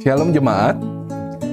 Shalom jemaat,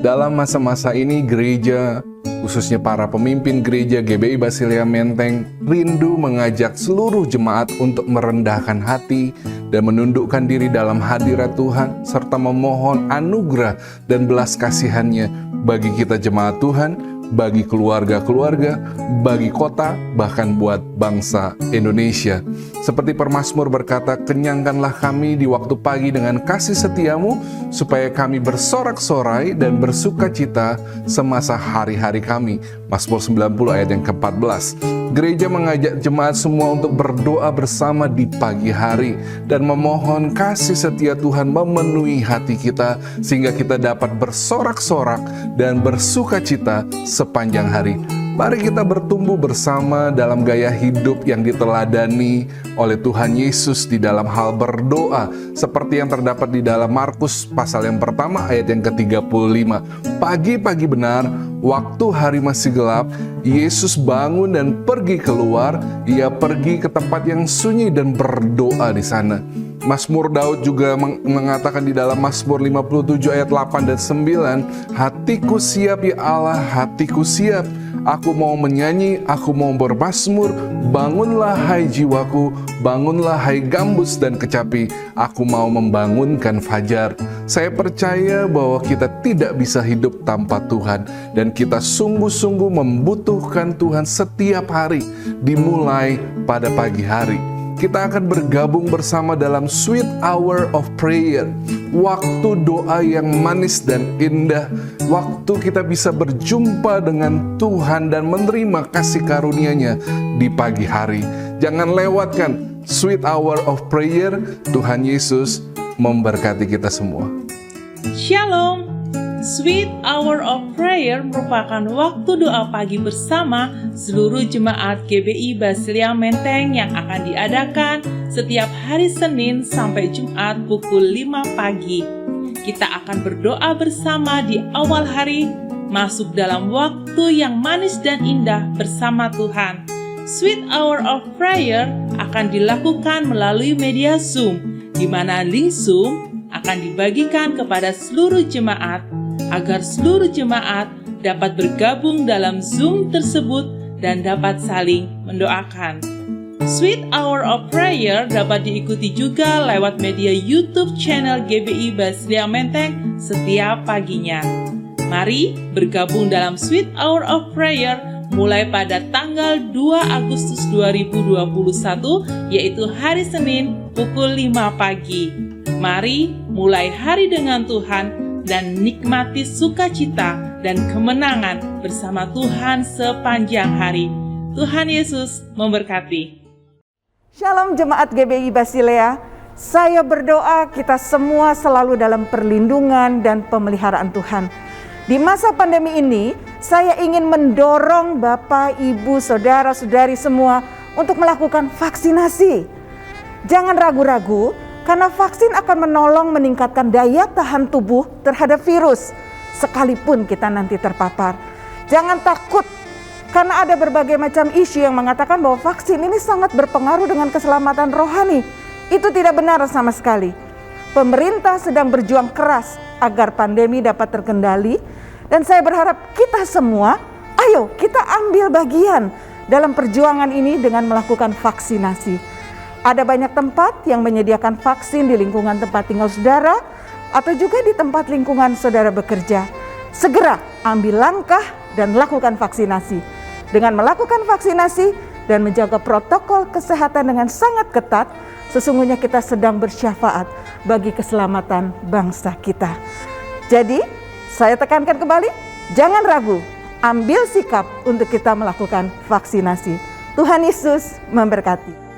dalam masa-masa ini gereja, khususnya para pemimpin gereja GBI Basilia Menteng, rindu mengajak seluruh jemaat untuk merendahkan hati dan menundukkan diri dalam hadirat Tuhan, serta memohon anugerah dan belas kasihan-Nya bagi kita jemaat Tuhan, bagi keluarga-keluarga, bagi kota, bahkan buat bangsa Indonesia. Seperti pemazmur berkata, kenyangkanlah kami di waktu pagi dengan kasih setiamu, supaya kami bersorak-sorai dan bersuka cita semasa hari-hari kami. Mazmur 90 ayat yang ke-14. Gereja mengajak jemaat semua untuk berdoa bersama di pagi hari dan memohon kasih setia Tuhan memenuhi hati kita sehingga kita dapat bersorak-sorak dan bersuka cita sepanjang hari. Mari kita bertumbuh bersama dalam gaya hidup yang diteladani oleh Tuhan Yesus di dalam hal berdoa, seperti yang terdapat di dalam Markus pasal yang pertama ayat yang ke-35. Pagi-pagi benar, waktu hari masih gelap, Yesus bangun dan pergi keluar. Ia pergi ke tempat yang sunyi dan berdoa di sana. Mazmur Daud juga mengatakan di dalam Mazmur 57 ayat 8 dan 9, hatiku siap ya Allah, hatiku siap. Aku mau menyanyi, aku mau bermazmur. Bangunlah hai jiwaku, bangunlah hai gambus dan kecapi. Aku mau membangunkan fajar. Saya percaya bahwa kita tidak bisa hidup tanpa Tuhan, dan kita sungguh-sungguh membutuhkan Tuhan setiap hari, dimulai pada pagi hari. Kita akan bergabung bersama dalam Sweet Hour of Prayer, waktu doa yang manis dan indah, waktu kita bisa berjumpa dengan Tuhan dan menerima kasih karunia-Nya di pagi hari. Jangan lewatkan Sweet Hour of Prayer. Tuhan Yesus memberkati kita semua. Shalom. Sweet Hour of Prayer merupakan waktu doa pagi bersama seluruh jemaat GBI Basilia Menteng yang akan diadakan setiap hari Senin sampai Jumat pukul 5 pagi. Kita akan berdoa bersama di awal hari, masuk dalam waktu yang manis dan indah bersama Tuhan. Sweet Hour of Prayer akan dilakukan melalui media Zoom, di mana link Zoom akan dibagikan kepada seluruh jemaat, agar seluruh jemaat dapat bergabung dalam Zoom tersebut dan dapat saling mendoakan. Sweet Hour of Prayer dapat diikuti juga lewat media YouTube channel GBI Basilia Menteng setiap paginya. Mari bergabung dalam Sweet Hour of Prayer mulai pada tanggal 2 Agustus 2021, yaitu hari Senin pukul 5 pagi. Mari mulai hari dengan Tuhan dan nikmati sukacita dan kemenangan bersama Tuhan sepanjang hari. Tuhan Yesus memberkati. Shalom jemaat GBI Basilia. Saya berdoa kita semua selalu dalam perlindungan dan pemeliharaan Tuhan. Di masa pandemi ini, saya ingin mendorong Bapak, Ibu, Saudara-saudari semua untuk melakukan vaksinasi. Jangan ragu-ragu, karena vaksin akan menolong meningkatkan daya tahan tubuh terhadap virus, sekalipun kita nanti terpapar. Jangan takut, karena ada berbagai macam isu yang mengatakan bahwa vaksin ini sangat berpengaruh dengan keselamatan rohani. Itu tidak benar sama sekali. Pemerintah sedang berjuang keras agar pandemi dapat terkendali, dan saya berharap kita semua, ayo kita ambil bagian dalam perjuangan ini dengan melakukan vaksinasi. Ada banyak tempat yang menyediakan vaksin di lingkungan tempat tinggal saudara atau juga di tempat lingkungan saudara bekerja. Segera ambil langkah dan lakukan vaksinasi. Dengan melakukan vaksinasi dan menjaga protokol kesehatan dengan sangat ketat, sesungguhnya kita sedang bersyafaat bagi keselamatan bangsa kita. Jadi, saya tekankan kembali, jangan ragu, ambil sikap untuk kita melakukan vaksinasi. Tuhan Yesus memberkati.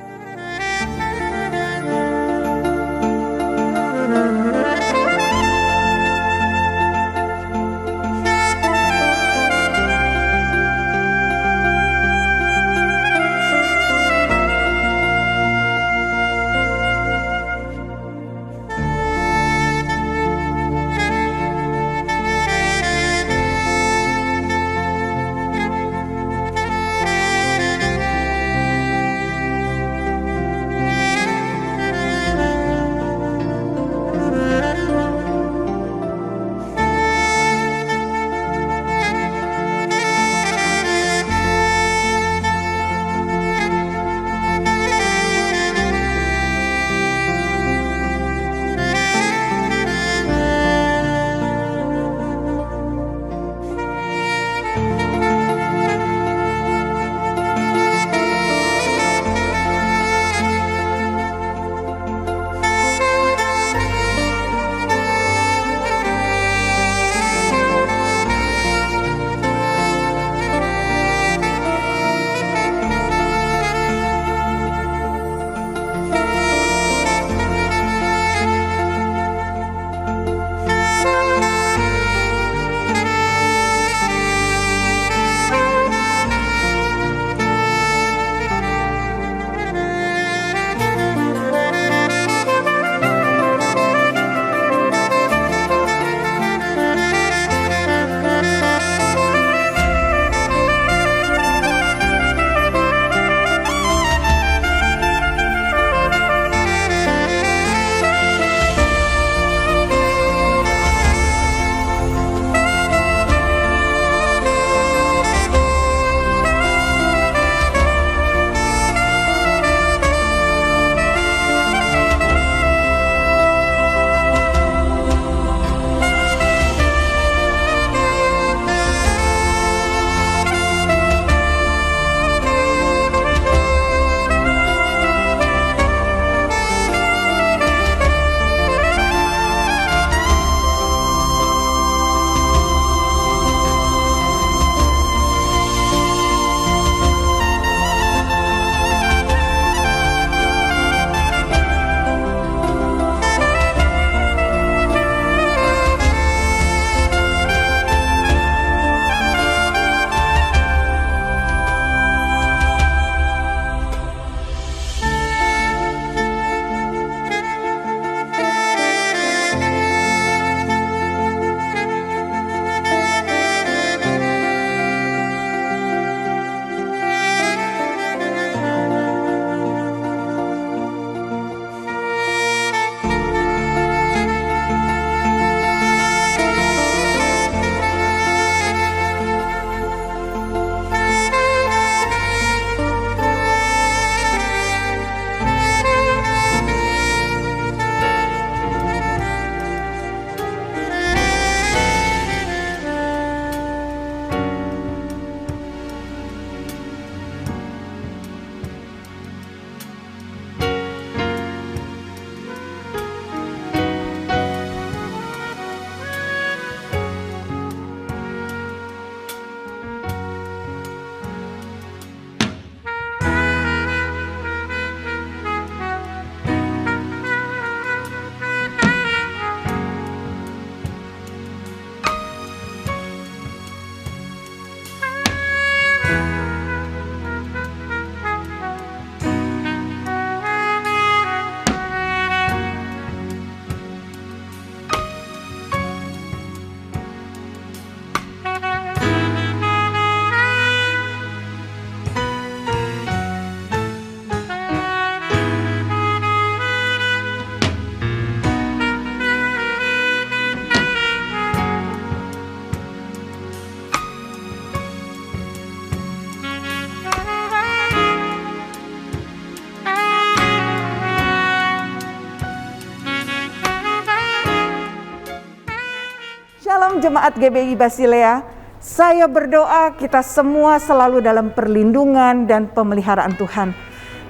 Shalom Jemaat GBI Basilea, saya berdoa kita semua selalu dalam perlindungan dan pemeliharaan Tuhan.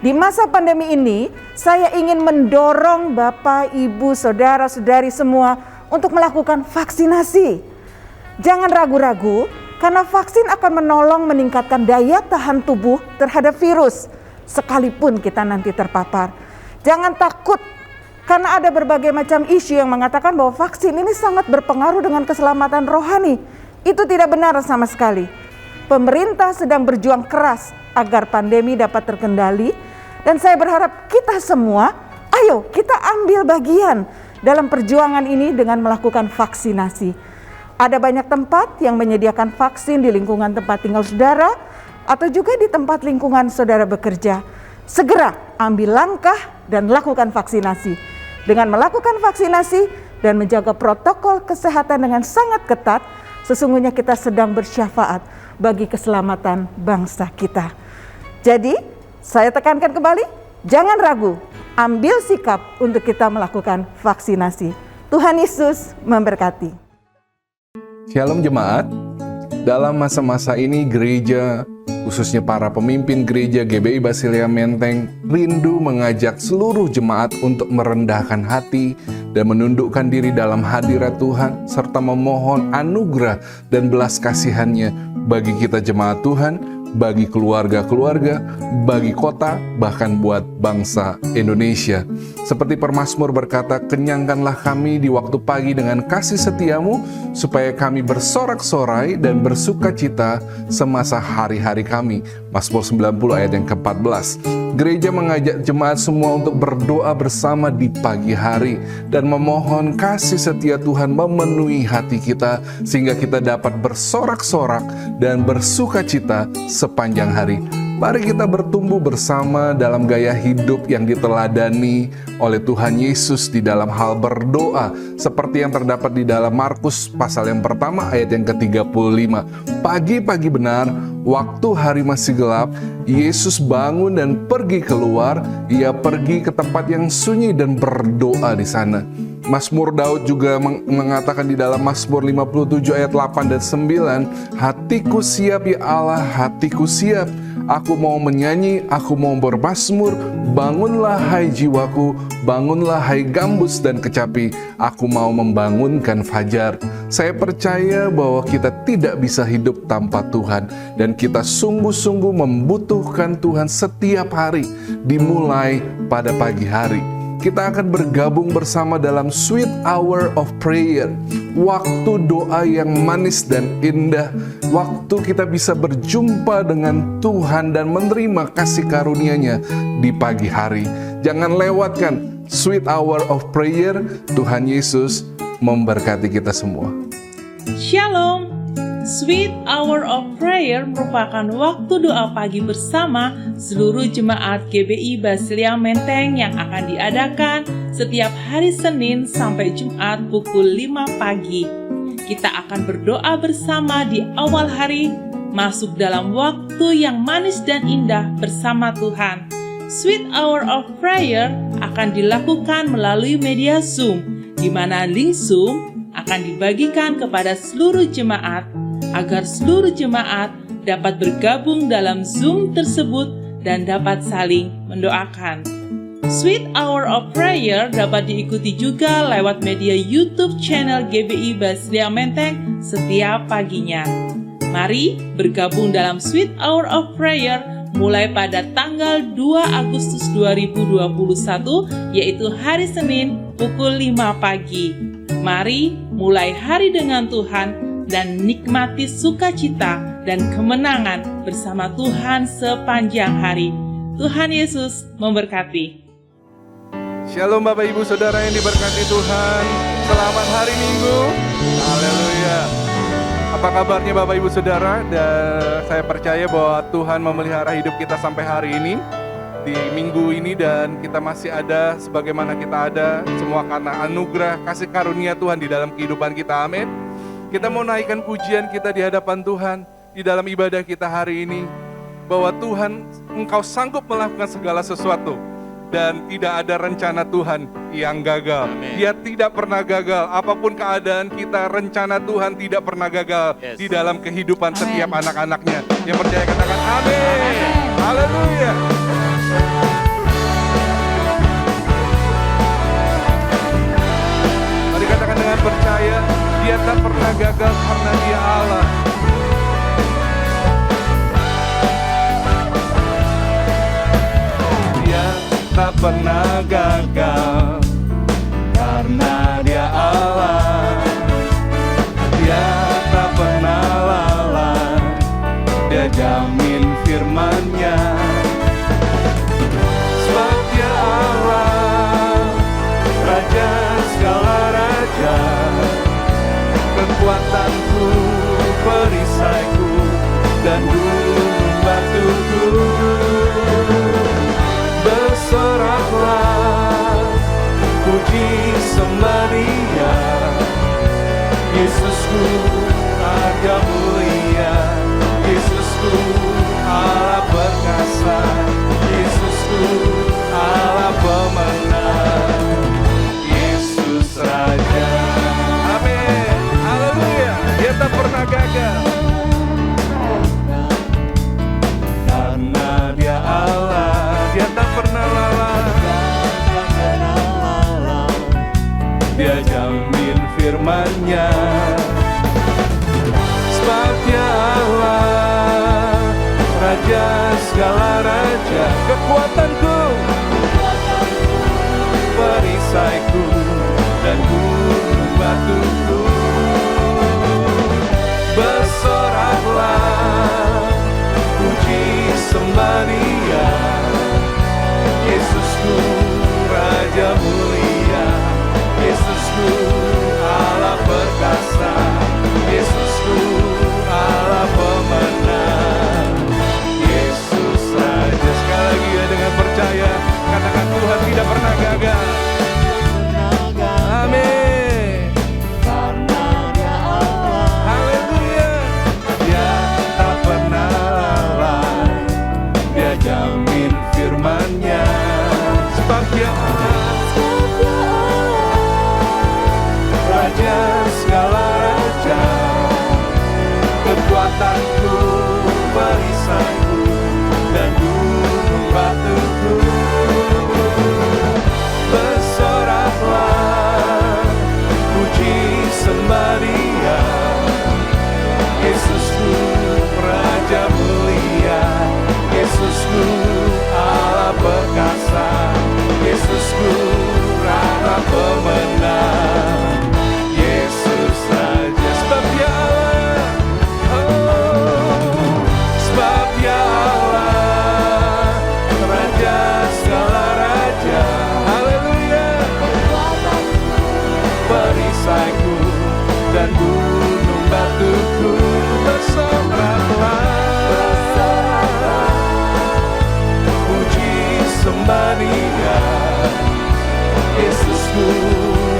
Di masa pandemi ini, saya ingin mendorong Bapak, Ibu, Saudara-saudari semua untuk melakukan vaksinasi. Jangan ragu-ragu, karena vaksin akan menolong meningkatkan daya tahan tubuh terhadap virus, sekalipun kita nanti terpapar. Jangan takut, karena ada berbagai macam isu yang mengatakan bahwa vaksin ini sangat berpengaruh dengan keselamatan rohani. Itu tidak benar sama sekali. Pemerintah sedang berjuang keras agar pandemi dapat terkendali, dan saya berharap kita semua, ayo kita ambil bagian dalam perjuangan ini dengan melakukan vaksinasi. Ada banyak tempat yang menyediakan vaksin di lingkungan tempat tinggal saudara, atau juga di tempat lingkungan saudara bekerja. Segera ambil langkah dan lakukan vaksinasi. Dengan melakukan vaksinasi dan menjaga protokol kesehatan dengan sangat ketat, sesungguhnya kita sedang bersyafaat bagi keselamatan bangsa kita. Jadi, saya tekankan kembali, jangan ragu, ambil sikap untuk kita melakukan vaksinasi. Tuhan Yesus memberkati. Shalom jemaat, dalam masa-masa ini gereja, khususnya para pemimpin gereja GBI Basilea Menteng, rindu mengajak seluruh jemaat untuk merendahkan hati dan menundukkan diri dalam hadirat Tuhan, serta memohon anugerah dan belas kasihan-Nya bagi kita jemaat Tuhan, bagi keluarga-keluarga, bagi kota, bahkan buat bangsa Indonesia. Seperti pemazmur berkata, kenyangkanlah kami di waktu pagi dengan kasih setiamu, supaya kami bersorak-sorai dan bersuka cita semasa hari-hari kami. Mazmur 90 ayat yang ke-14. Gereja mengajak jemaat semua untuk berdoa bersama di pagi hari dan memohon kasih setia Tuhan memenuhi hati kita, sehingga kita dapat bersorak-sorak dan bersuka cita sepanjang hari. Mari kita bertumbuh bersama dalam gaya hidup yang diteladani oleh Tuhan Yesus di dalam hal berdoa, seperti yang terdapat di dalam Markus pasal yang pertama ayat yang ke-35. Pagi-pagi benar, waktu hari masih gelap, Yesus bangun dan pergi keluar. Ia pergi ke tempat yang sunyi dan berdoa di sana. Mazmur Daud juga mengatakan di dalam Mazmur 57 ayat 8 dan 9, hatiku siap ya Allah, hatiku siap. Aku mau menyanyi, aku mau bermazmur. Bangunlah hai jiwaku, bangunlah hai gambus dan kecapi. Aku mau membangunkan fajar. Saya percaya bahwa kita tidak bisa hidup tanpa Tuhan, dan kita sungguh-sungguh membutuhkan Tuhan setiap hari, dimulai pada pagi hari. Kita akan bergabung bersama dalam Sweet Hour of Prayer, waktu doa yang manis dan indah, waktu kita bisa berjumpa dengan Tuhan dan menerima kasih karunia-Nya di pagi hari. Jangan lewatkan Sweet Hour of Prayer. Tuhan Yesus memberkati kita semua. Shalom. Sweet Hour of Prayer merupakan waktu doa pagi bersama seluruh jemaat GBI Basilea Menteng yang akan diadakan setiap hari Senin sampai Jumat pukul 5 pagi. Kita akan berdoa bersama di awal hari, masuk dalam waktu yang manis dan indah bersama Tuhan. Sweet Hour of Prayer akan dilakukan melalui media Zoom, di mana link Zoom akan dibagikan kepada seluruh jemaat, agar seluruh jemaat dapat bergabung dalam Zoom tersebut dan dapat saling mendoakan. Sweet Hour of Prayer dapat diikuti juga lewat media YouTube channel GBI Basilea Menteng setiap paginya. Mari bergabung dalam Sweet Hour of Prayer mulai pada tanggal 2 Agustus 2021, yaitu hari Senin pukul 5 pagi. Mari mulai hari dengan Tuhan dan nikmati sukacita dan kemenangan bersama Tuhan sepanjang hari. Tuhan Yesus memberkati. Shalom Bapak Ibu Saudara yang diberkati Tuhan. Selamat hari Minggu. Haleluya. Apa kabarnya Bapak Ibu Saudara? Dan saya percaya bahwa Tuhan memelihara hidup kita sampai hari ini, di minggu ini, dan kita masih ada sebagaimana kita ada, semua karena anugerah kasih karunia Tuhan di dalam kehidupan kita. Amin. Kita mau naikkan pujian kita di hadapan Tuhan di dalam ibadah kita hari ini, bahwa Tuhan, Engkau sanggup melakukan segala sesuatu. dan tidak ada rencana Tuhan yang gagal. Amin. Dia tidak pernah gagal. Apapun keadaan kita, rencana Tuhan tidak pernah gagal di dalam kehidupan setiap anak-anaknya. Yang percaya katakan amin. Haleluya. Mari katakan dengan percaya, dia tak pernah gagal karena dia Allah. Dia tak pernah gagal karena dia Allah. Dia tak pernah lalai, dia jamin firman-Nya. Sebab dia Allah, Raja segala raja, kekuatanku, perisaiku, dan gunung batuku. Bersoraklah, puji sembah Dia, Yesusku Raja mulia, Yesusku Allah perkasa, Yesusku Allah pemenang, Yesus Raja. Amin. Haleluya. Dia tak pernah gagal karena dia Allah. Dia tak pernah lalai, dia jamin firman-Nya. Sebab dia Allah, Raja segala raja, kekuatanku, perisaiku, dan gunung batuku. Bersoraklah, puji sembah Dia, Yesusku Raja mulia, Yesusku Allah perkasa, Yesusku Allah pemenang, Yesus Raja. Sekali lagi ya, dengan percaya katakan Tuhan tidak pernah gagal. Amin. Haleluya. Dia tak pernah lalai, dia jamin firman-Nya. Sebab dia Allah, Raja segala raja, kekuatanku, perisaiku, dan gunung batuku. Bersoraklah, puji sembah Dia, Yesusku Raja mulia, Yesusku Allah perkasa, Yesusku Raja pemenang, Yesus Raja. Sebab dia Allah, oh, sebab dia Allah, Raja segala raja. Haleluya. Perisaiku dan gunung batuku. Bersoraklah, puji sembah Dia, Yesusku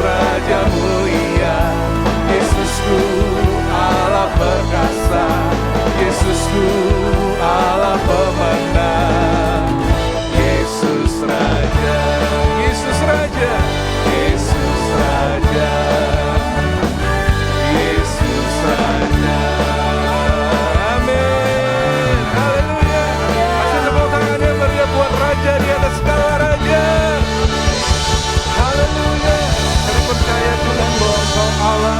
Raja mulia, Yesusku Allah perkasa, Yesusku Allah pemenang, Yesus Raja, Yesus Raja, Yesus Raja, Yesus Raja. Amin. Haleluya. Kasih tepuk tangannya meriah buat Raja di atas segala raja. Haleluya. Kami percaya Tuhan bahwa Engkau Allah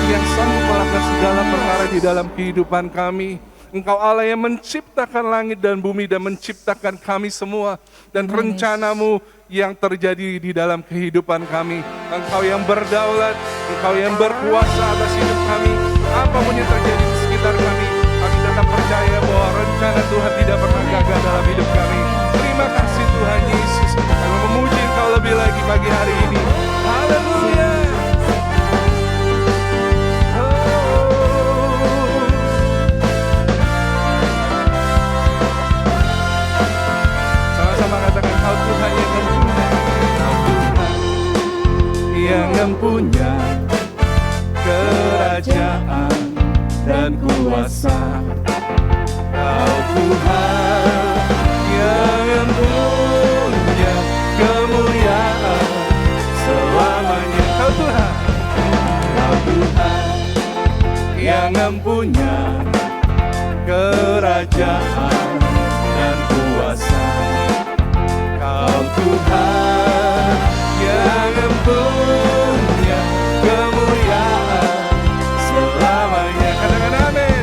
yang sanggup melakukan segala perkara di dalam kehidupan kami. Engkau Allah yang menciptakan langit dan bumi dan menciptakan kami semua. Dan rencana-Mu yang terjadi di dalam kehidupan kami. Engkau yang berdaulat, Engkau yang berkuasa atas hidup kami. Apapun yang terjadi di sekitar kami, kami tetap percaya bahwa rencana Tuhan tidak pernah gagal dalam hidup kami. Terima kasih Tuhan Yesus. Kami memuji Engkau lebih lagi pagi hari ini. Haleluya. Sama-sama katakan Kau Tuhan yang mempunyai, Kau Tuhan yang mempunyai kerajaan dan kuasa. Kau Tuhan yang mempunyai yang empunya kerajaan dan kuasa. Kau Tuhan yang empunya kemuliaan selamanya. Katakan amin.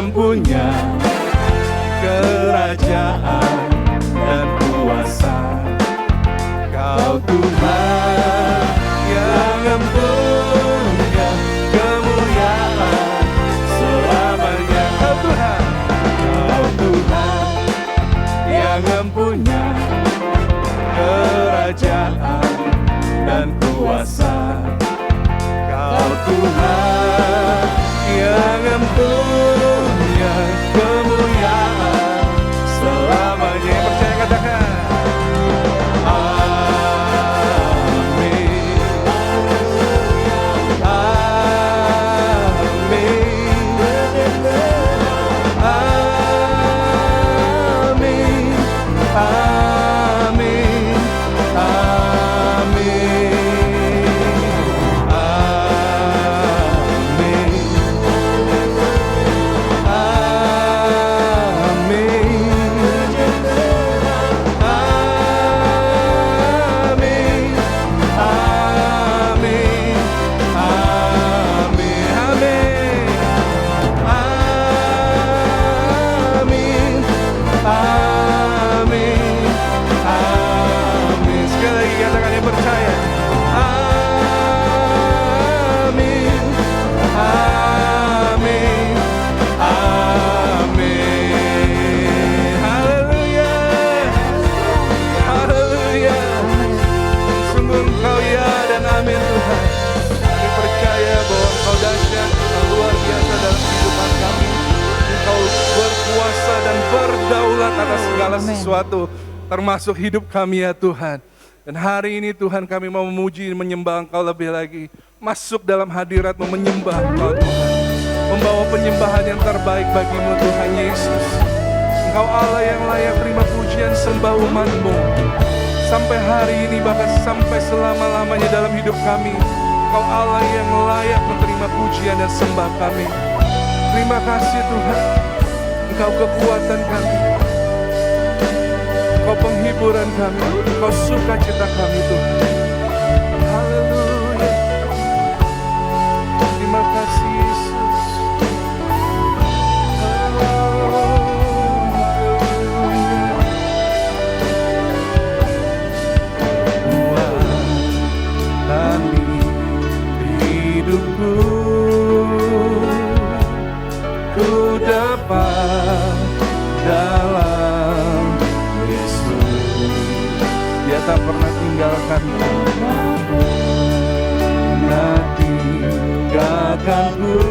Punya kerajaan dan kuasa. Kau Tuhan yang empunya kemuliaan selamanya. Kau Tuhan yang empunya kerajaan dan kuasa. Kau Tuhan yang empunya kemuliaan selamanya. Yang percaya katakan amin. Amin. Amin. Amin. Atas segala sesuatu termasuk hidup kami ya Tuhan. Dan hari ini Tuhan kami mau memuji menyembah Engkau lebih lagi. Masuk dalam hadirat-Mu menyembah Engkau Tuhan. Membawa penyembahan yang terbaik bagimu Tuhan Yesus. Engkau Allah yang layak terima pujian sembah umat-Mu. Sampai hari ini bahkan sampai selama-lamanya dalam hidup kami. Engkau Allah yang layak menerima pujian dan sembah kami. Terima kasih Tuhan. Engkau kekuatan kami. Kau penghiburan kami, Kau sukacita kami Tuhan. Haleluya. Terima kasih Yesus. Buat kami hidupku, ku dapat dalam Dia tak pernah tinggalkan aku, tak tinggalkanku,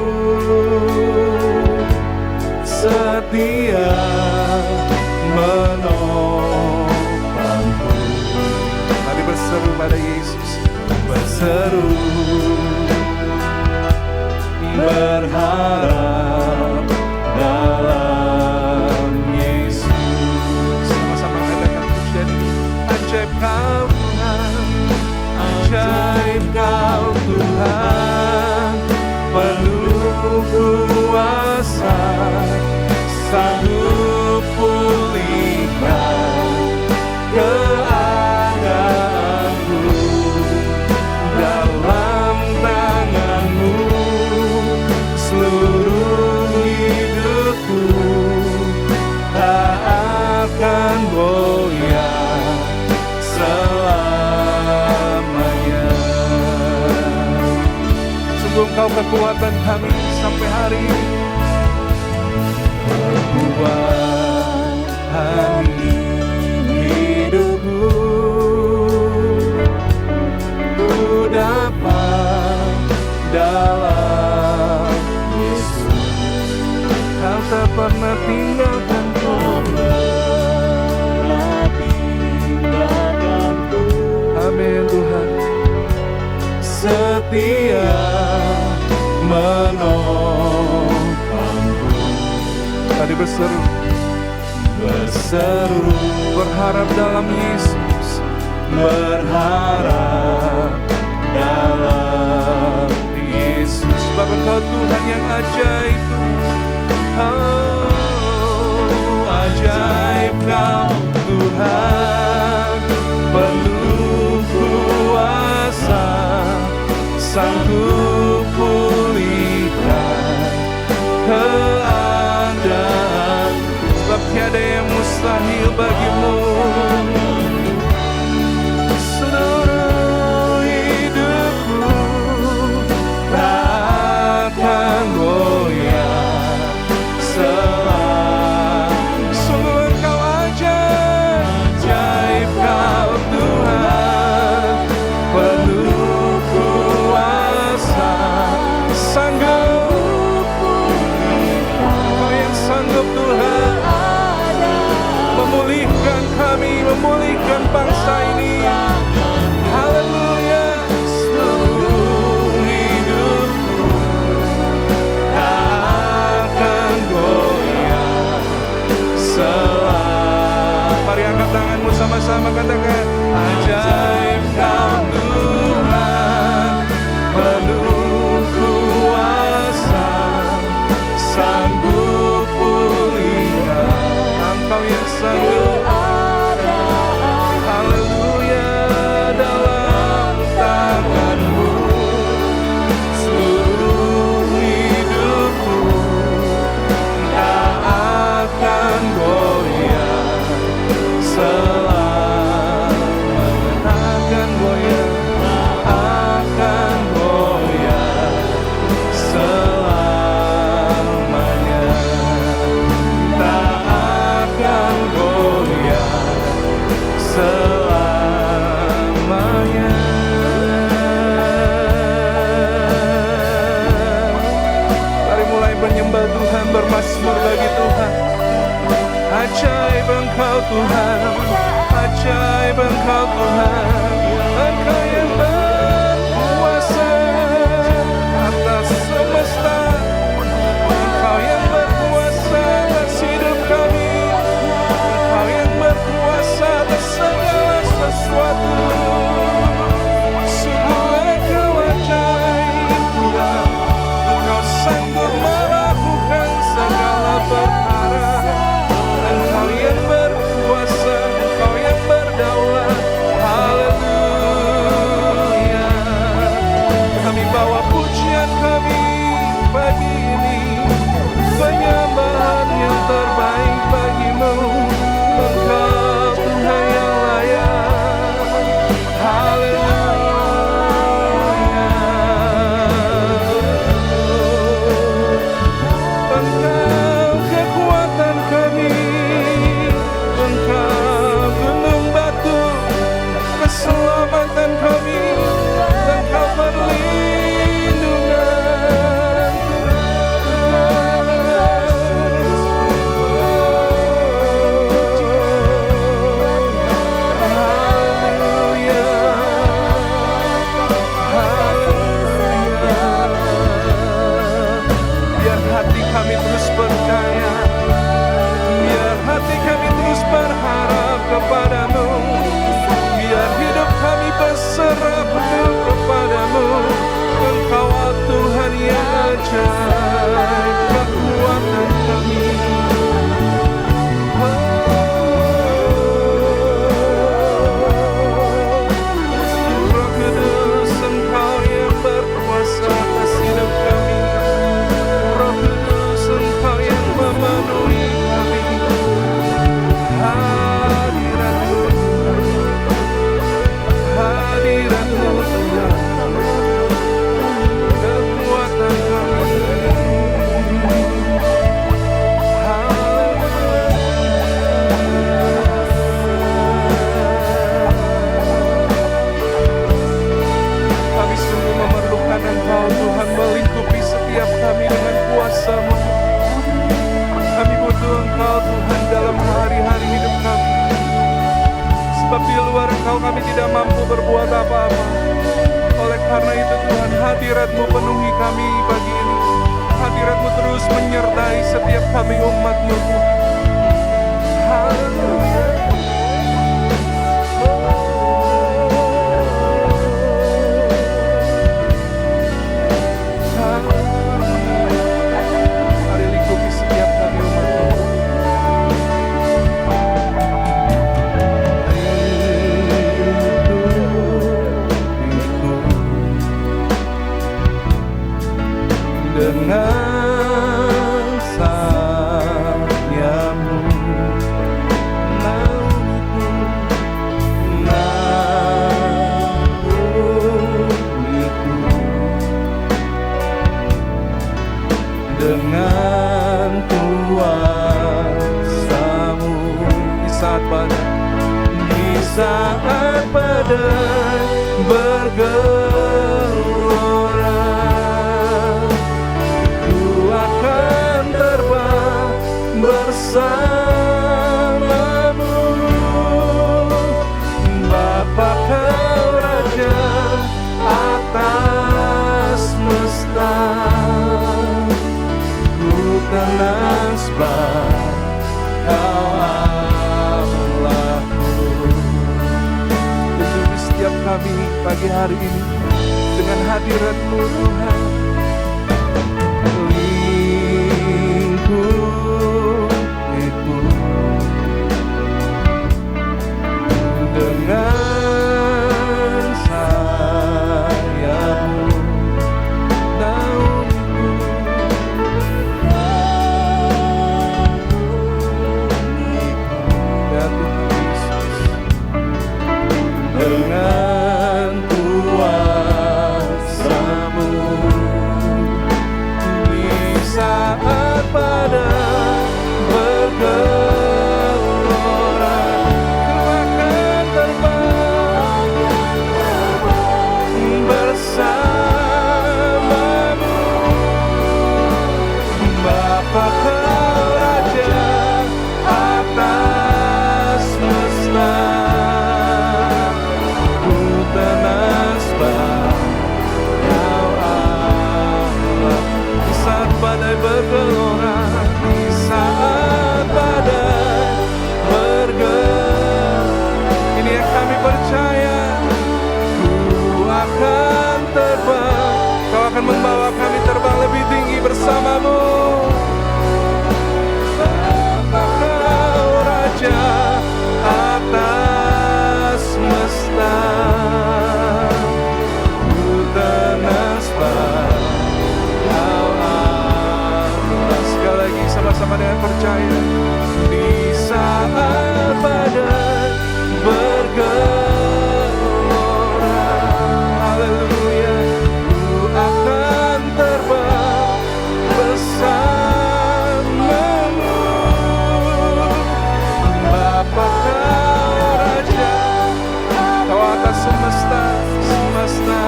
setia menopangku. Mari berseru pada Yesus, berseru, berharap dalam Yesus. Sama-sama katakan pujian ini. Ajaib Kau Tuhan, ajaib Kau Tuhan, penuh kuasa, sanggup pulihkan keadaanku, dalam tangan-Mu seluruh hidupku tak akan goyah selamanya. Sungguh Engkau kekuatan kami sampai hari ini. pernah tinggalkanku. Amin Tuhan. Setia menopangku. Tadi berseru, berharap dalam Yesus, berharap dalam Yesus. Sebab Engkau Tuhan yang ajaib. Oh, ajaib Kau Tuhan, penuh kuasa, sanggup pulihkan keadaan. Sebab tiada yang mustahil bagimu. Seluruh hidupku tak akan goyah selalu. Sungguh Engkau ajaib Kau Tuhan, penuh kuasa, sanggup. Kau yang sanggup Tuhan memulihkan kami, memulihkan bangsa ini. Haleluya. Seluruh hidupku tak akan goyah selalu. Mari angkat tanganmu sama-sama katakan, ajaib Kau Tuhan, penuh kuasa, sanggup pulihkan. Engkau yang sanggup. Haleluya. Dalam tanganmu seluruh hidupku tak akan goyah selamanya. Akan goyah, akan goyah selamanya. Tak akan goyah selamanya. Mari mulai menyembah Tuhan, bermazmur bagi Tuhan. Ajaib Engkau Tuhan, ajaib Engkau Tuhan, Engkau yang berkuasa atas semesta, Engkau yang berkuasa atas hidup kami, Engkau yang berkuasa atas segala sesuatu. Sungguh Engkau ajaib Tuhan, Engkau sanggup melakukan segala perkara. Engkau yang berkuasa, Engkau yang berdaulat. Haleluya. Kami bawa pujian kami pagi ini, penyembahan yang terbaik bagimu. Engkau Tuhan yang layak. Haleluya. Engkau kekuatan kami, Engkau gunung batu, keselamatan kami, Engkau perlindungan. Haleluya. Haleluya. Biar hati kami terus percaya, biar hati kami terus berharap kepadamu, biar hidup kami berserah penuh kepadamu. Engkau Tuhan yang ajaib, kekuatan kami. Roh Kudus, Engkau yang berkuasa atas hidup kami. Roh Kudus, Engkau yang memenuhi kami. Hadirat-Mu, hadirat-Mu Tuhan, kekuatan kami. Kami sungguh memerlukan Engkau Tuhan, melingkupi setiap kami dengan kuasa-Mu. Kami Engkau Tuhan dalam hari-hari hidup kami. Sebab di luar Engkau kami tidak mampu berbuat apa-apa. Oleh karena itu Tuhan, hadirat-Mu penuhi kami pagi ini. Hadirat-Mu terus menyertai setiap kami umat-Mu Tuhan. Haleluya. Mari lingkupi setiap kami umat-Mu. Dengan sayamu naungiku, naungiku. Dengan kuasa-Mu di saat badai bergelora, bersamamu. Bapa Kau Raja atas semesta, ku tenang sebab Kau Allahku. Lindungi setiap kami pagi hari ini dengan hadirat-Mu Tuhan. Dengan sayamu naungiku, ya Tuhan Yesus. Dengan kuasa-Mu di saat badai bergelora, bersamamu. Bapa Kau Raja atas semesta, ku tenang sebab Kau Allah. Di saat badai bergelora, di saat badai bergelora, ini yang kami percaya. Akan terbang, Kau akan membawa kami terbang lebih tinggi bersama-Mu. Bapa Kau Raja atas semesta, ku tenang sebab Kau Allah. Sekali lagi sama-sama dengan percaya. Di saat badai bergelora, haleluya, ku akan terbang bersamamu. Bapa Kau Raja, Kau atas semesta, semesta,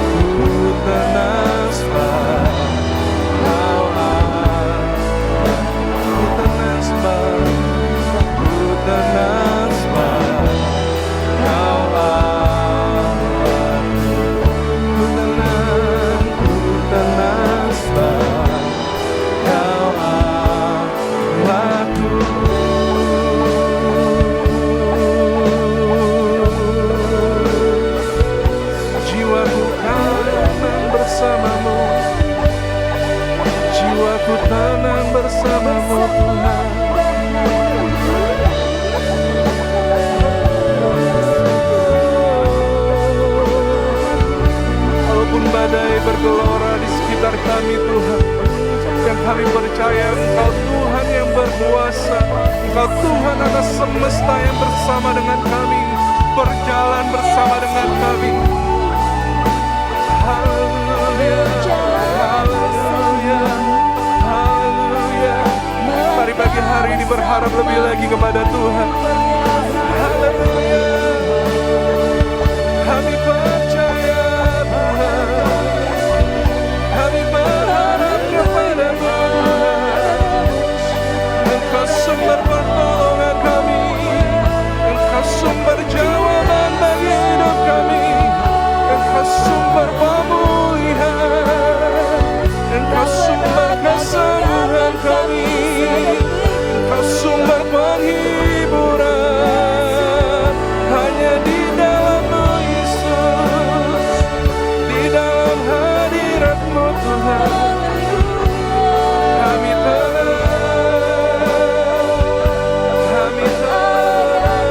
ku tenang sebab Kau Allah. Ku tenang sebab, ku tenang sebab Kau Allah. Ku tenang sebab Kau Allahku. Jiwaku tenang bersama-Mu, jiwaku tenang bersama-Mu Tuhan. Walaupun badai bergelora di sekitar kami Tuhan, yang kami percaya Engkau Tuhan yang berkuasa, Engkau Tuhan atas semesta yang bersama dengan kami, berjalan bersama dengan kami. Haleluya, haleluya, haleluya. Mari pagi hari ini berharap lebih lagi kepada Tuhan. Haleluya. Kami percaya Tuhan, kami berharap kepada Tuhan. sumber kesembuhan kami, Engkau sumber penghiburan. Hanya di dalam-Mu Yesus, di dalam hadirat-Mu Tuhan, kami tenang, kami tenang.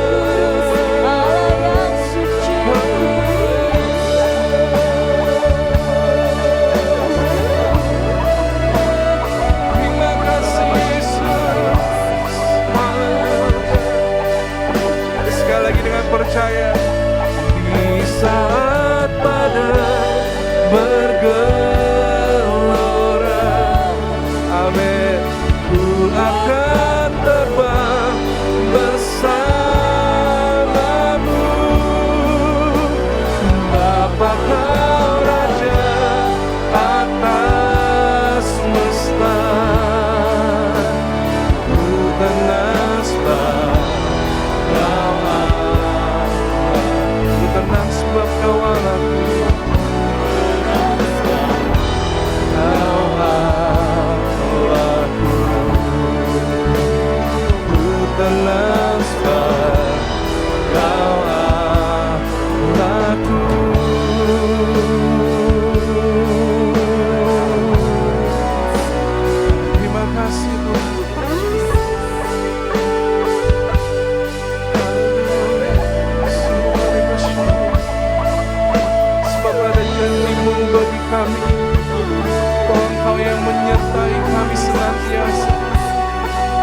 Terima kasih Yesus. Sekali lagi dengan percaya, di saat badai bergelora, amin, ku akan terbang bersamamu. Bapa Kau Raja atas semesta, ku tenang sebab Kau Allah, ku tenang sebab Kau Allahku. Kau Allahku, ku tenang sebab Kau Allahku. Terima kasih Tuhan. Sebab ada janji-Mu bagi kami, bahwa Engkau yang menyertai kami senantiasa,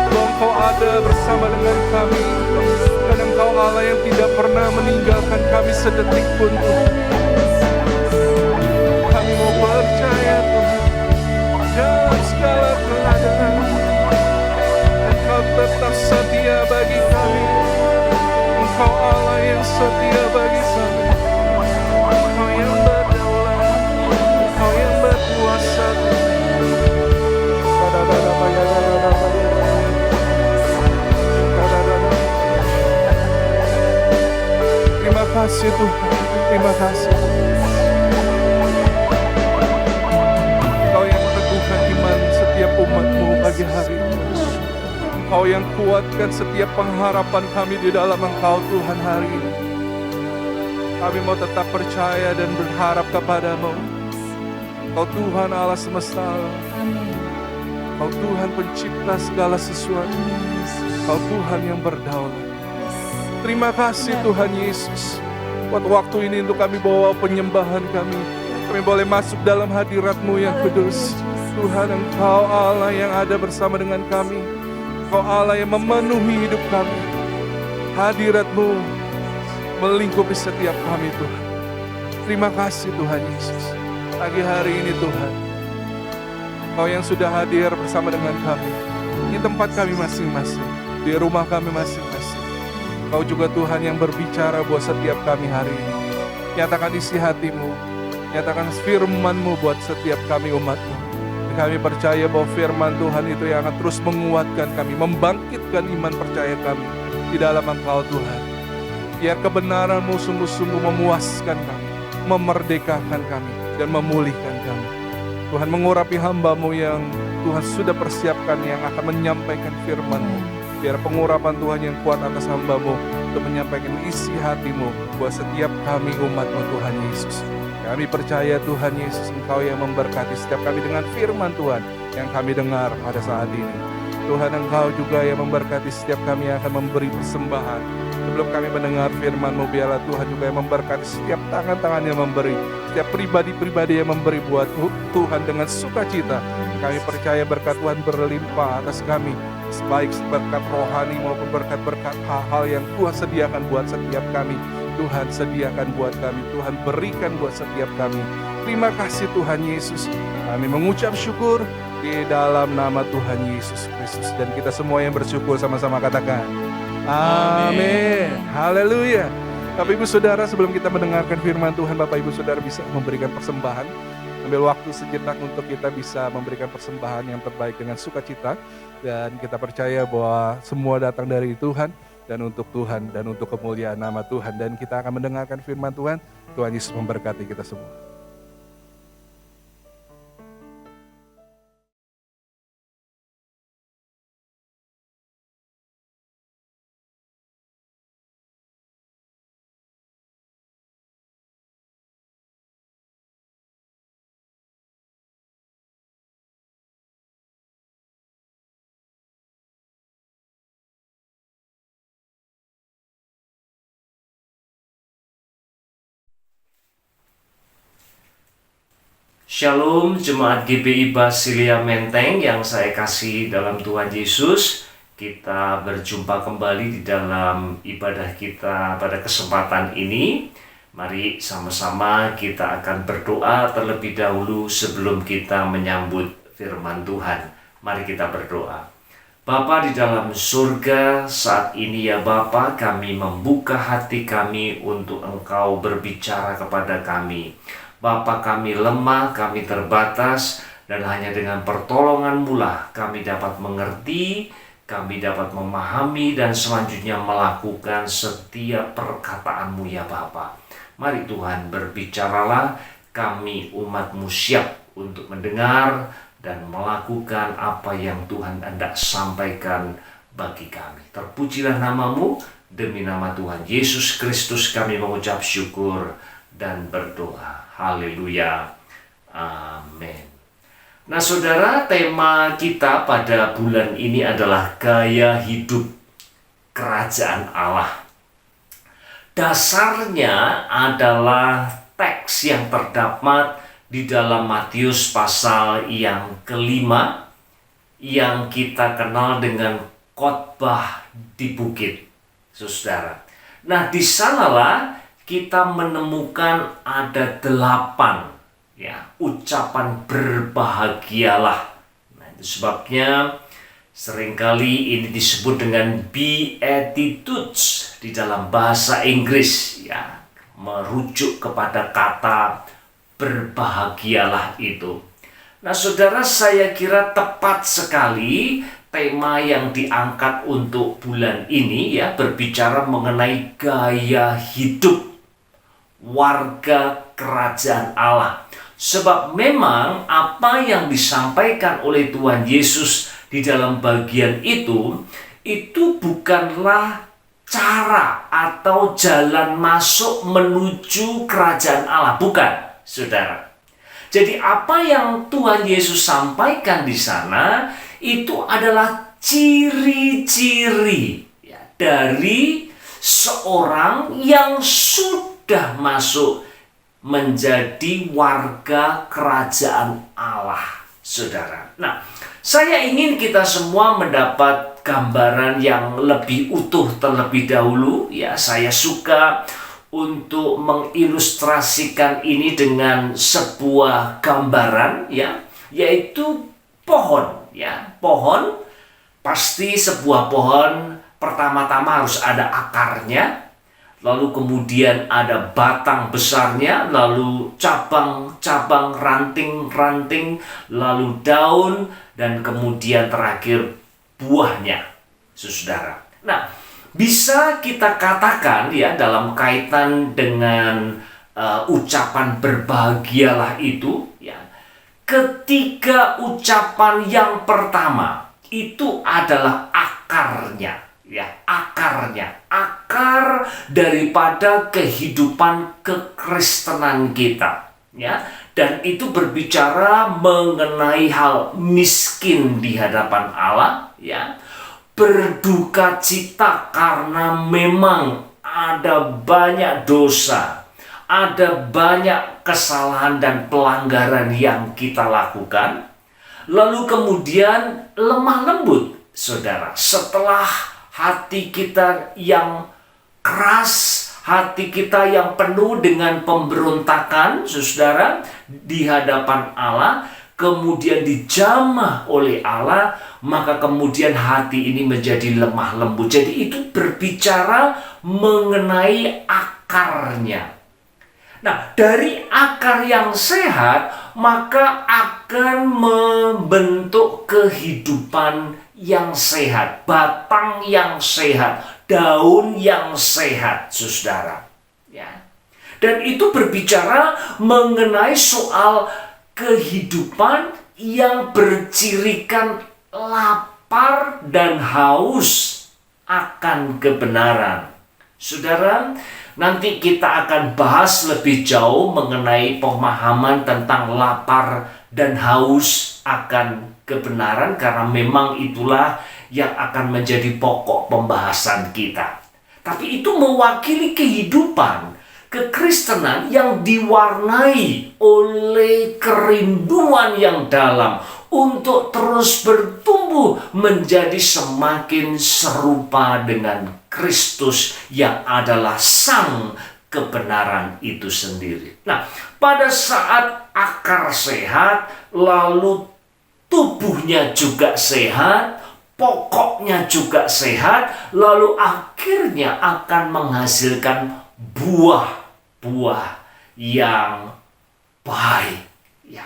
bahwa Engkau ada bersama dengan kami, dan Engkau Allah yang tidak pernah meninggalkan kami sedetik pun Tuhan. Kami mau percaya Tuhan, dalam segala keadaan Engkau tetap setia bagi kami. Engkau Allah yang setia bagi kami. Engkau yang berdaulat, Engkau yang berkuasa Tuhan. Terima kasih Tuhan, terima kasih. Engkau yang meneguhkan iman setiap umat-Mu pagi hari ini. Engkau yang kuatkan setiap pengharapan kami di dalam Engkau Tuhan hari ini. Kami mau tetap percaya dan berharap kepada-Mu. Engkau Tuhan Allah semesta alam. Engkau Tuhan pencipta segala sesuatu. Engkau Tuhan yang berdaulat. Terima kasih Tuhan Yesus. Buat waktu ini untuk kami bawa penyembahan kami. Kami boleh masuk dalam hadirat-Mu yang kudus. Tuhan, Engkau Allah yang ada bersama dengan kami. Engkau Allah yang memenuhi hidup kami. Hadirat-Mu melingkupi setiap kami Tuhan. Terima kasih Tuhan Yesus. Pagi hari ini Tuhan, Engkau yang sudah hadir bersama dengan kami di tempat kami masing-masing, di rumah kami masing-masing. Engkau juga Tuhan yang berbicara buat setiap kami hari ini. Nyatakan isi hati-Mu, nyatakan firman-Mu buat setiap kami umat-Mu. Kami percaya bahwa firman Tuhan itu yang akan terus menguatkan kami, membangkitkan iman percaya kami di dalam Engkau Tuhan. Biar kebenaran-Mu sungguh-sungguh memuaskan kami, memerdekakan kami, dan memulihkan kami. Tuhan, mengurapi hamba-Mu yang Tuhan sudah persiapkan yang akan menyampaikan firman-Mu. Biar pengurapan Tuhan yang kuat atas hamba-Mu untuk menyampaikan isi hati-Mu buat setiap kami umat-Mu Tuhan Yesus. Kami percaya Tuhan Yesus, Engkau yang memberkati setiap kami dengan firman Tuhan yang kami dengar pada saat ini. Tuhan, Engkau juga yang memberkati setiap kami yang akan memberi persembahan. Sebelum kami mendengar firman-Mu, biarlah Tuhan juga yang memberkati setiap tangan-tangan yang memberi, setiap pribadi-pribadi yang memberi buat Tuhan dengan sukacita. Kami percaya berkat Tuhan berlimpah atas kami, baik berkat rohani maupun berkat-berkat hal-hal yang Tuhan sediakan buat setiap kami. Tuhan sediakan buat kami, Tuhan berikan buat setiap kami. Terima kasih Tuhan Yesus. Kami mengucap syukur di dalam nama Tuhan Yesus Kristus. Dan kita semua yang bersyukur sama-sama katakan amin. Haleluya. Bapak Ibu Saudara, sebelum kita mendengarkan firman Tuhan, Bapak Ibu Saudara bisa memberikan persembahan. Ambil waktu sejenak untuk kita bisa memberikan persembahan yang terbaik dengan sukacita. Dan kita percaya bahwa semua datang dari Tuhan dan untuk Tuhan dan untuk kemuliaan nama Tuhan. Dan kita akan mendengarkan firman Tuhan. Tuhan Yesus memberkati kita semua. Shalom Jemaat GBI Basilia Menteng yang saya kasih dalam Tuhan Yesus. Kita berjumpa kembali di dalam ibadah kita pada kesempatan ini. Mari sama-sama kita akan berdoa terlebih dahulu sebelum kita menyambut firman Tuhan. Mari kita berdoa. Bapa di dalam surga, saat ini ya Bapa, kami membuka hati kami untuk Engkau berbicara kepada kami. Bapa, kami lemah, kami terbatas, dan hanya dengan pertolongan-Mu lah kami dapat mengerti, kami dapat memahami, dan selanjutnya melakukan setiap perkataan-Mu ya Bapa. Mari Tuhan berbicaralah, kami umat-Mu siap untuk mendengar dan melakukan apa yang Tuhan hendak sampaikan bagi kami. Terpujilah nama-Mu, demi nama Tuhan Yesus Kristus kami mengucap syukur dan berdoa. Haleluya. Amin. Nah saudara, tema kita pada bulan ini adalah gaya hidup kerajaan Allah. Dasarnya adalah teks yang terdapat di dalam Matius pasal yang kelima, yang kita kenal dengan khotbah di bukit, saudara. Nah di sanalah kita menemukan ada 8 ucapan berbahagialah. Nah, itu sebabnya seringkali ini disebut dengan Beatitudes di dalam bahasa Inggris, merujuk kepada kata berbahagialah itu. Nah, saudara, saya kira tepat sekali tema yang diangkat untuk bulan ini berbicara mengenai gaya hidup warga kerajaan Allah. Sebab memang apa yang disampaikan oleh Tuhan Yesus di dalam bagian itu bukanlah cara atau jalan masuk menuju kerajaan Allah. Bukan, saudara. Jadi apa yang Tuhan Yesus sampaikan di sana itu adalah ciri-ciri dari seorang yang sudah masuk menjadi warga kerajaan Allah, saudara. Nah, saya ingin kita semua mendapat gambaran yang lebih utuh terlebih dahulu. Saya suka untuk mengilustrasikan ini dengan sebuah gambaran, yaitu pohon. Pohon, pasti sebuah pohon pertama-tama harus ada akarnya. Lalu kemudian ada batang besarnya, lalu cabang-cabang, ranting-ranting, lalu daun, dan kemudian terakhir buahnya, saudara. Nah, bisa kita katakan dalam kaitan dengan ucapan berbahagialah itu, ketiga ucapan yang pertama itu adalah akarnya. Akar daripada kehidupan kekristenan kita, dan itu berbicara mengenai hal miskin di hadapan Allah, berduka cita karena memang ada banyak dosa, ada banyak kesalahan dan pelanggaran yang kita lakukan, lalu kemudian lemah lembut, saudara, setelah hati kita yang keras, hati kita yang penuh dengan pemberontakan, saudara, di hadapan Allah, kemudian dijamah oleh Allah, maka kemudian hati ini menjadi lemah lembut. Jadi itu berbicara mengenai akarnya. Nah, dari akar yang sehat, maka akan membentuk kehidupan yang sehat, batang yang sehat, daun yang sehat, saudara. Dan itu berbicara mengenai soal kehidupan yang bercirikan lapar dan haus akan kebenaran. Saudara, nanti kita akan bahas lebih jauh mengenai pemahaman tentang lapar dan haus akan kebenaran, karena memang itulah yang akan menjadi pokok pembahasan kita. Tapi itu mewakili kehidupan kekristenan yang diwarnai oleh kerinduan yang dalam untuk terus bertumbuh menjadi semakin serupa dengan Kristus yang adalah sang kebenaran itu sendiri. Nah, pada saat akar sehat, lalu tubuhnya juga sehat, pokoknya juga sehat, lalu akhirnya akan menghasilkan buah-buah yang baik. Ya.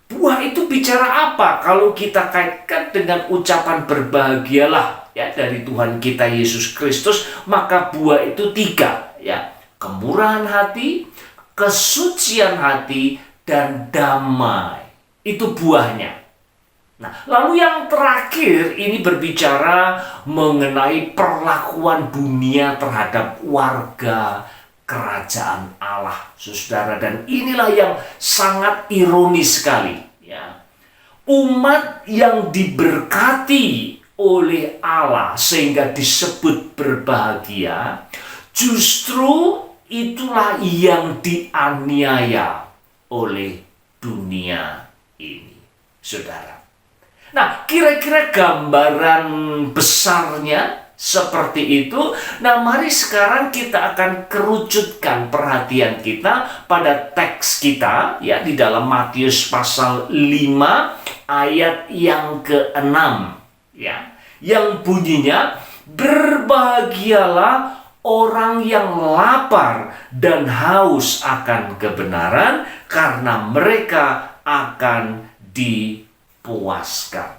Buah itu bicara apa? Kalau kita kaitkan dengan ucapan berbahagialah ya dari Tuhan kita Yesus Kristus, maka buah itu 3 ya. Kemurahan hati, kesucian hati, dan damai. Itu buahnya. Nah, lalu yang terakhir ini berbicara mengenai perlakuan dunia terhadap warga kerajaan Allah, saudara. Dan inilah yang sangat ironis sekali, ya. Umat yang diberkati oleh Allah sehingga disebut berbahagia, justru itulah yang dianiaya oleh dunia ini, saudara. Nah, kira-kira gambaran besarnya seperti itu. Nah, mari sekarang kita akan kerucutkan perhatian kita pada teks kita ya di dalam Matius pasal 5 ayat yang ke-6 ya. Yang bunyinya, berbahagialah orang yang lapar dan haus akan kebenaran, karena mereka akan dipuaskan.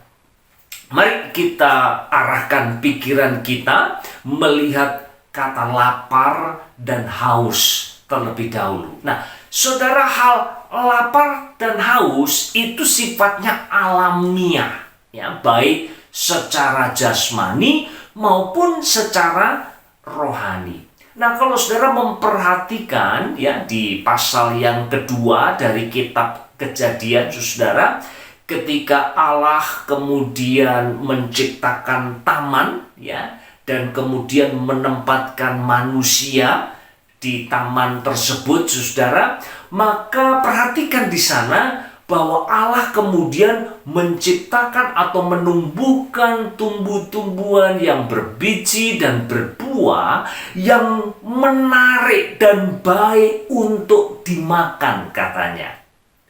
Mari kita arahkan pikiran kita melihat kata lapar dan haus terlebih dahulu. Nah, saudara, hal lapar dan haus itu sifatnya alamiah, ya, baik secara jasmani maupun secara rohani. Nah, kalau saudara memperhatikan ya di pasal yang kedua dari kitab Kejadian, saudara, ketika Allah kemudian menciptakan taman ya dan kemudian menempatkan manusia di taman tersebut, saudara, maka perhatikan di sana bahwa Allah kemudian menciptakan atau menumbuhkan tumbuh-tumbuhan yang berbiji dan berbuah yang menarik dan baik untuk dimakan, katanya.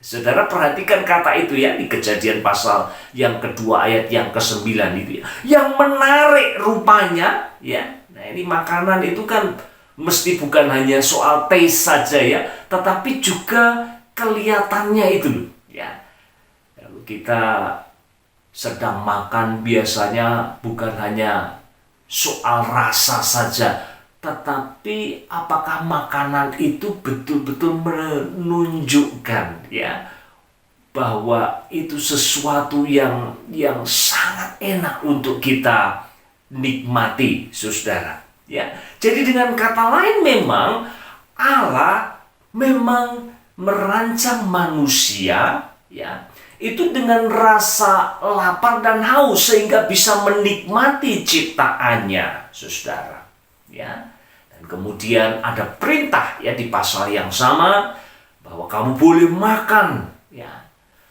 Saudara, perhatikan kata itu ya di Kejadian pasal yang kedua ayat yang ke-9 itu ya. Yang menarik rupanya ya. Nah, ini makanan itu kan mesti bukan hanya soal taste saja ya, tetapi juga kelihatannya itu loh ya. Kalau kita sedang makan biasanya bukan hanya soal rasa saja, tetapi apakah makanan itu betul-betul menunjukkan ya bahwa itu sesuatu yang sangat enak untuk kita nikmati, saudara. Ya, jadi dengan kata lain memang Allah memang merancang manusia ya itu dengan rasa lapar dan haus sehingga bisa menikmati ciptaannya, saudara. Ya. Dan kemudian ada perintah ya di pasal yang sama bahwa kamu boleh makan ya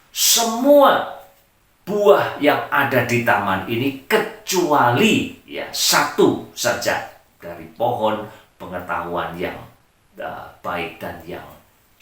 semua buah yang ada di taman ini kecuali ya satu saja dari pohon pengetahuan yang baik dan yang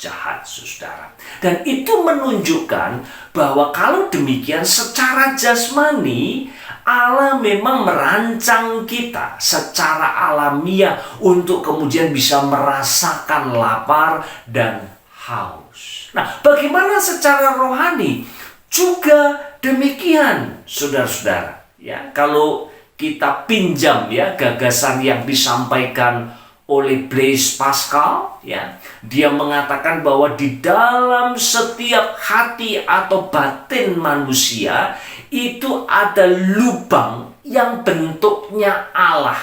jahat, saudara. Dan itu menunjukkan bahwa kalau demikian secara jasmani Allah memang merancang kita secara alamiah untuk kemudian bisa merasakan lapar dan haus. Nah, bagaimana secara rohani? Juga demikian, saudara-saudara. Ya, kalau kita pinjam ya gagasan yang disampaikan oleh Blaise Pascal, ya, dia mengatakan bahwa di dalam setiap hati atau batin manusia itu ada lubang yang bentuknya Allah.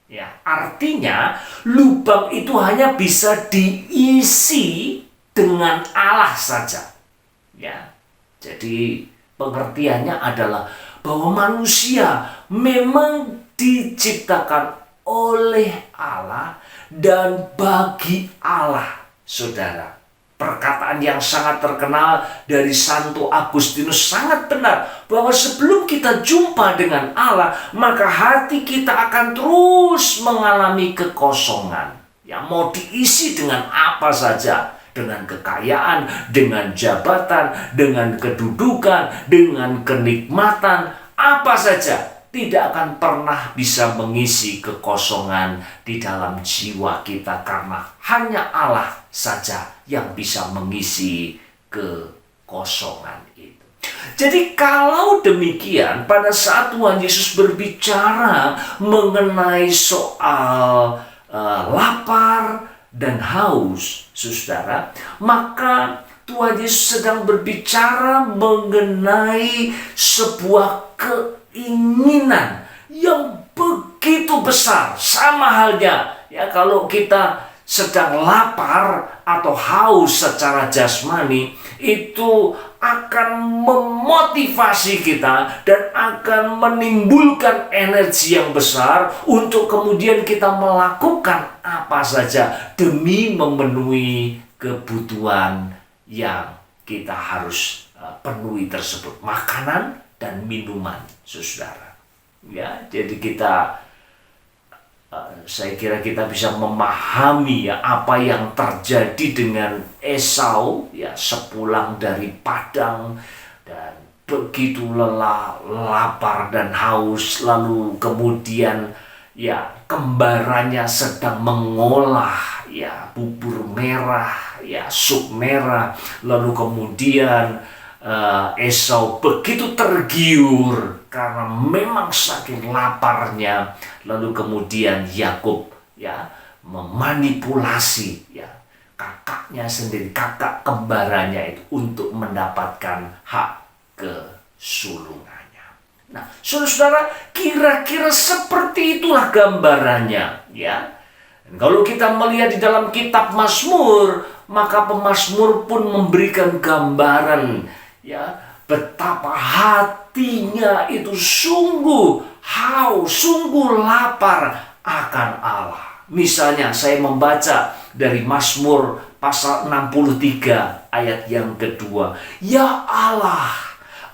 Ya, artinya lubang itu hanya bisa diisi dengan Allah saja. Ya, jadi pengertiannya adalah bahwa manusia memang diciptakan oleh Allah dan bagi Allah. Saudara, perkataan yang sangat terkenal dari Santo Agustinus sangat benar, bahwa sebelum kita jumpa dengan Allah, maka hati kita akan terus mengalami kekosongan. Yang mau diisi dengan apa saja, dengan kekayaan, dengan jabatan, dengan kedudukan, dengan kenikmatan, apa saja tidak akan pernah bisa mengisi kekosongan di dalam jiwa kita, karena hanya Allah saja yang bisa mengisi kekosongan itu. Jadi kalau demikian, pada saat Tuhan Yesus berbicara mengenai soal lapar dan haus, saudara, maka Tuhan Yesus sedang berbicara mengenai sebuah keinginan yang begitu besar. Sama halnya ya, kalau kita sedang lapar atau haus secara jasmani, itu akan memotivasi kita dan akan menimbulkan energi yang besar untuk kemudian kita melakukan apa saja demi memenuhi kebutuhan yang kita harus penuhi tersebut, makanan dan minuman, saudara. Ya, jadi saya kira kita bisa memahami ya apa yang terjadi dengan Esau ya, sepulang dari padang dan begitu lelah, lapar dan haus, lalu kemudian ya kembarannya sedang mengolah ya bubur merah ya, sup merah, lalu kemudian Esau begitu tergiur karena memang saking laparnya, lalu kemudian Yakub ya memanipulasi ya kakaknya sendiri, kakak kembarannya itu, untuk mendapatkan hak kesulungannya. Nah, saudara-saudara, kira-kira seperti itulah gambarannya ya. Dan kalau kita melihat di dalam kitab Mazmur, maka pemazmur pun memberikan gambaran ya betapa hatinya itu sungguh haus, sungguh lapar akan Allah. Misalnya saya membaca dari Mazmur pasal 63 ayat yang kedua. Ya Allah,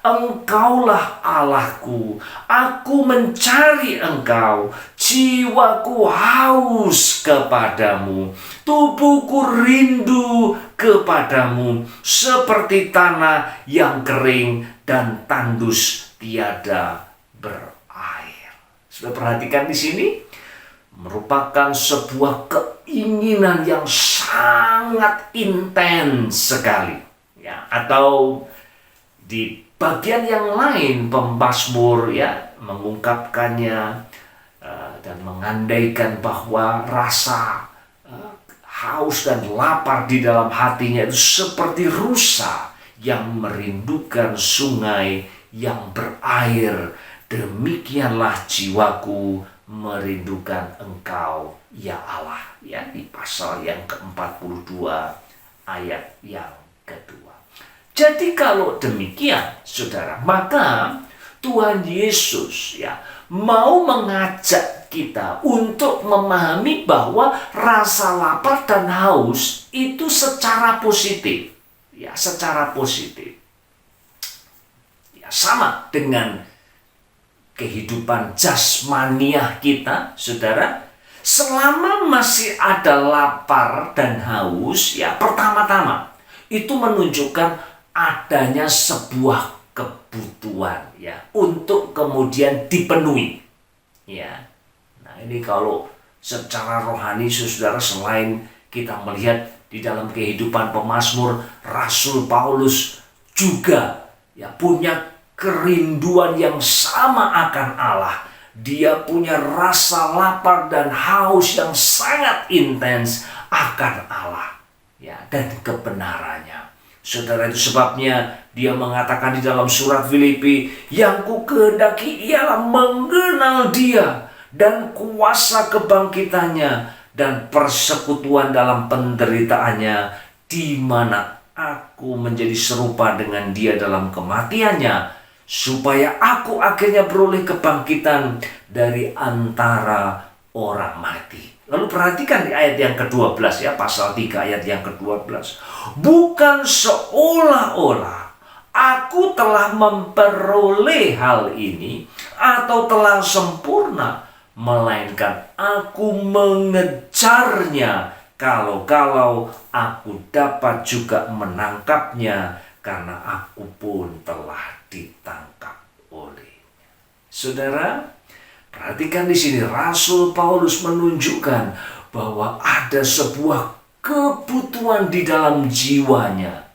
Engkaulah Allahku, aku mencari Engkau, jiwaku haus kepadamu, tubuhku rindu kepadamu, seperti tanah yang kering dan tandus tiada berair. Sudah perhatikan di sini, merupakan sebuah keinginan yang sangat intens sekali, ya. Atau di bagian yang lain pemazmur ya mengungkapkannya dan mengandaikan bahwa rasa haus dan lapar di dalam hatinya itu seperti rusa yang merindukan sungai yang berair. Demikianlah jiwaku merindukan Engkau ya Allah, ya, di pasal yang ke-42 ayat yang kedua. Jadi kalau demikian, saudara, maka Tuhan Yesus ya mau mengajak kita untuk memahami bahwa rasa lapar dan haus itu secara positif, ya, secara positif. Ya, sama dengan kehidupan jasmaniah kita, saudara. Selama masih ada lapar dan haus, ya, pertama-tama itu menunjukkan adanya sebuah kebutuhan ya untuk kemudian dipenuhi. Ya. Nah, ini kalau secara rohani, saudara, selain kita melihat di dalam kehidupan pemazmur, Rasul Paulus juga ya punya kerinduan yang sama akan Allah. Dia punya rasa lapar dan haus yang sangat intens akan Allah ya dan kebenarannya. Saudara, itu sebabnya dia mengatakan di dalam surat Filipi, yang ku kehendaki ialah mengenal Dia dan kuasa kebangkitannya dan persekutuan dalam penderitaannya, di mana aku menjadi serupa dengan Dia dalam kematiannya, supaya aku akhirnya beroleh kebangkitan dari antara orang mati. Lalu perhatikan di ayat yang ke-12 ya, pasal 3 ayat yang ke-12. Bukan seolah-olah aku telah memperoleh hal ini atau telah sempurna, melainkan aku mengejarnya kalau-kalau aku dapat juga menangkapnya, karena aku pun telah ditangkap olehnya. Saudara, perhatikan di sini Rasul Paulus menunjukkan bahwa ada sebuah kebutuhan di dalam jiwanya,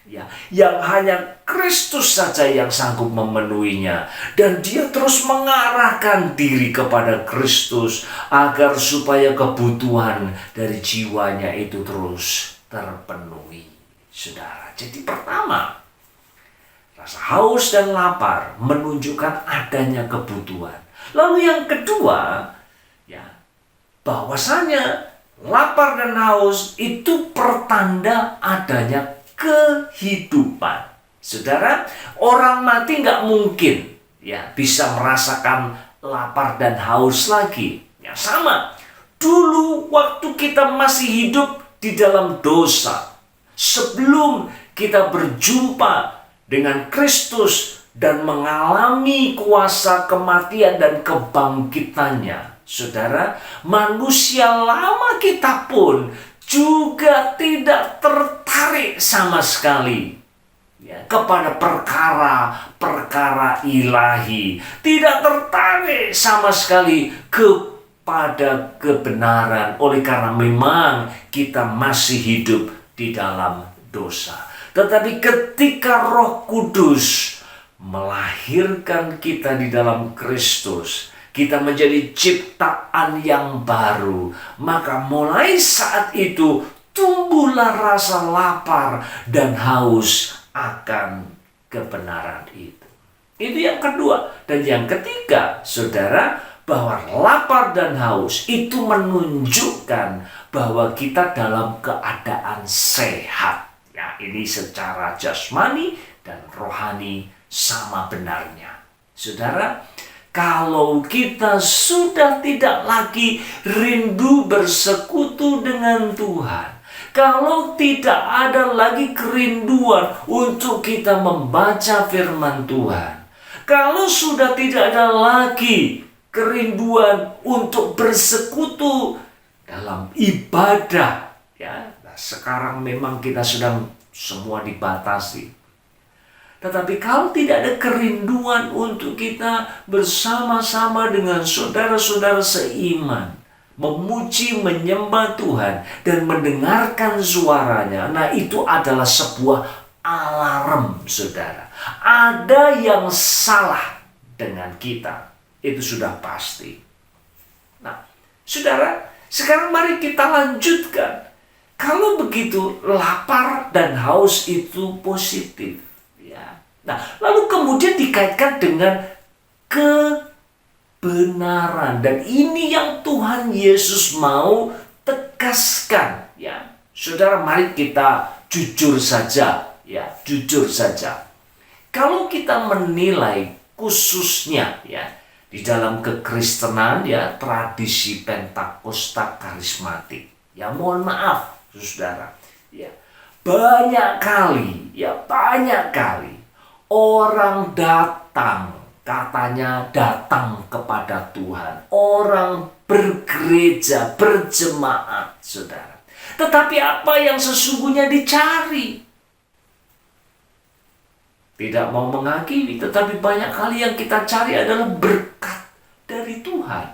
ya, yang hanya Kristus saja yang sanggup memenuhinya, dan dia terus mengarahkan diri kepada Kristus agar supaya kebutuhan dari jiwanya itu terus terpenuhi. Saudara, jadi pertama, rasa haus dan lapar menunjukkan adanya kebutuhan. Lalu yang kedua, ya, bahwasanya lapar dan haus itu pertanda adanya kehidupan. Saudara, orang mati nggak mungkin ya bisa merasakan lapar dan haus lagi. Ya sama, dulu waktu kita masih hidup di dalam dosa, sebelum kita berjumpa dengan Kristus dan mengalami kuasa kematian dan kebangkitannya, saudara, manusia lama kita pun juga tidak tertarik sama sekali ya, kepada perkara-perkara ilahi, tidak tertarik sama sekali kepada kebenaran, oleh karena memang kita masih hidup di dalam dosa. Tetapi ketika Roh Kudus melahirkan kita di dalam Kristus, kita menjadi ciptaan yang baru, maka mulai saat itu tumbuhlah rasa lapar dan haus akan kebenaran itu. Itu yang kedua. Dan yang ketiga, saudara, bahwa lapar dan haus itu menunjukkan bahwa kita dalam keadaan sehat. Ya, ini secara jasmani dan rohani sama benarnya. Saudara, kalau kita sudah tidak lagi rindu bersekutu dengan Tuhan, kalau tidak ada lagi kerinduan untuk kita membaca firman Tuhan, kalau sudah tidak ada lagi kerinduan untuk bersekutu dalam ibadah, ya, nah sekarang memang kita sedang semua dibatasi. Tetapi kalau tidak ada kerinduan untuk kita bersama-sama dengan saudara-saudara seiman, memuji, menyembah Tuhan, dan mendengarkan suaranya, nah itu adalah sebuah alarm, saudara. Ada yang salah dengan kita, itu sudah pasti. Nah, saudara, sekarang mari kita lanjutkan. Kalau begitu, lapar dan haus itu positif. Nah, lalu kemudian dikaitkan dengan kebenaran, dan ini yang Tuhan Yesus mau tegaskan, ya. Saudara, mari kita jujur saja, ya, jujur saja. Kalau kita menilai khususnya, ya, di dalam kekristenan, ya, tradisi Pentakosta karismatik, ya, mohon maaf, saudara, ya, banyak kali orang datang, katanya datang kepada Tuhan. Orang bergereja, berjemaat, saudara. Tetapi apa yang sesungguhnya dicari? Tidak mau menghakimi, tetapi banyak kali yang kita cari adalah berkat dari Tuhan.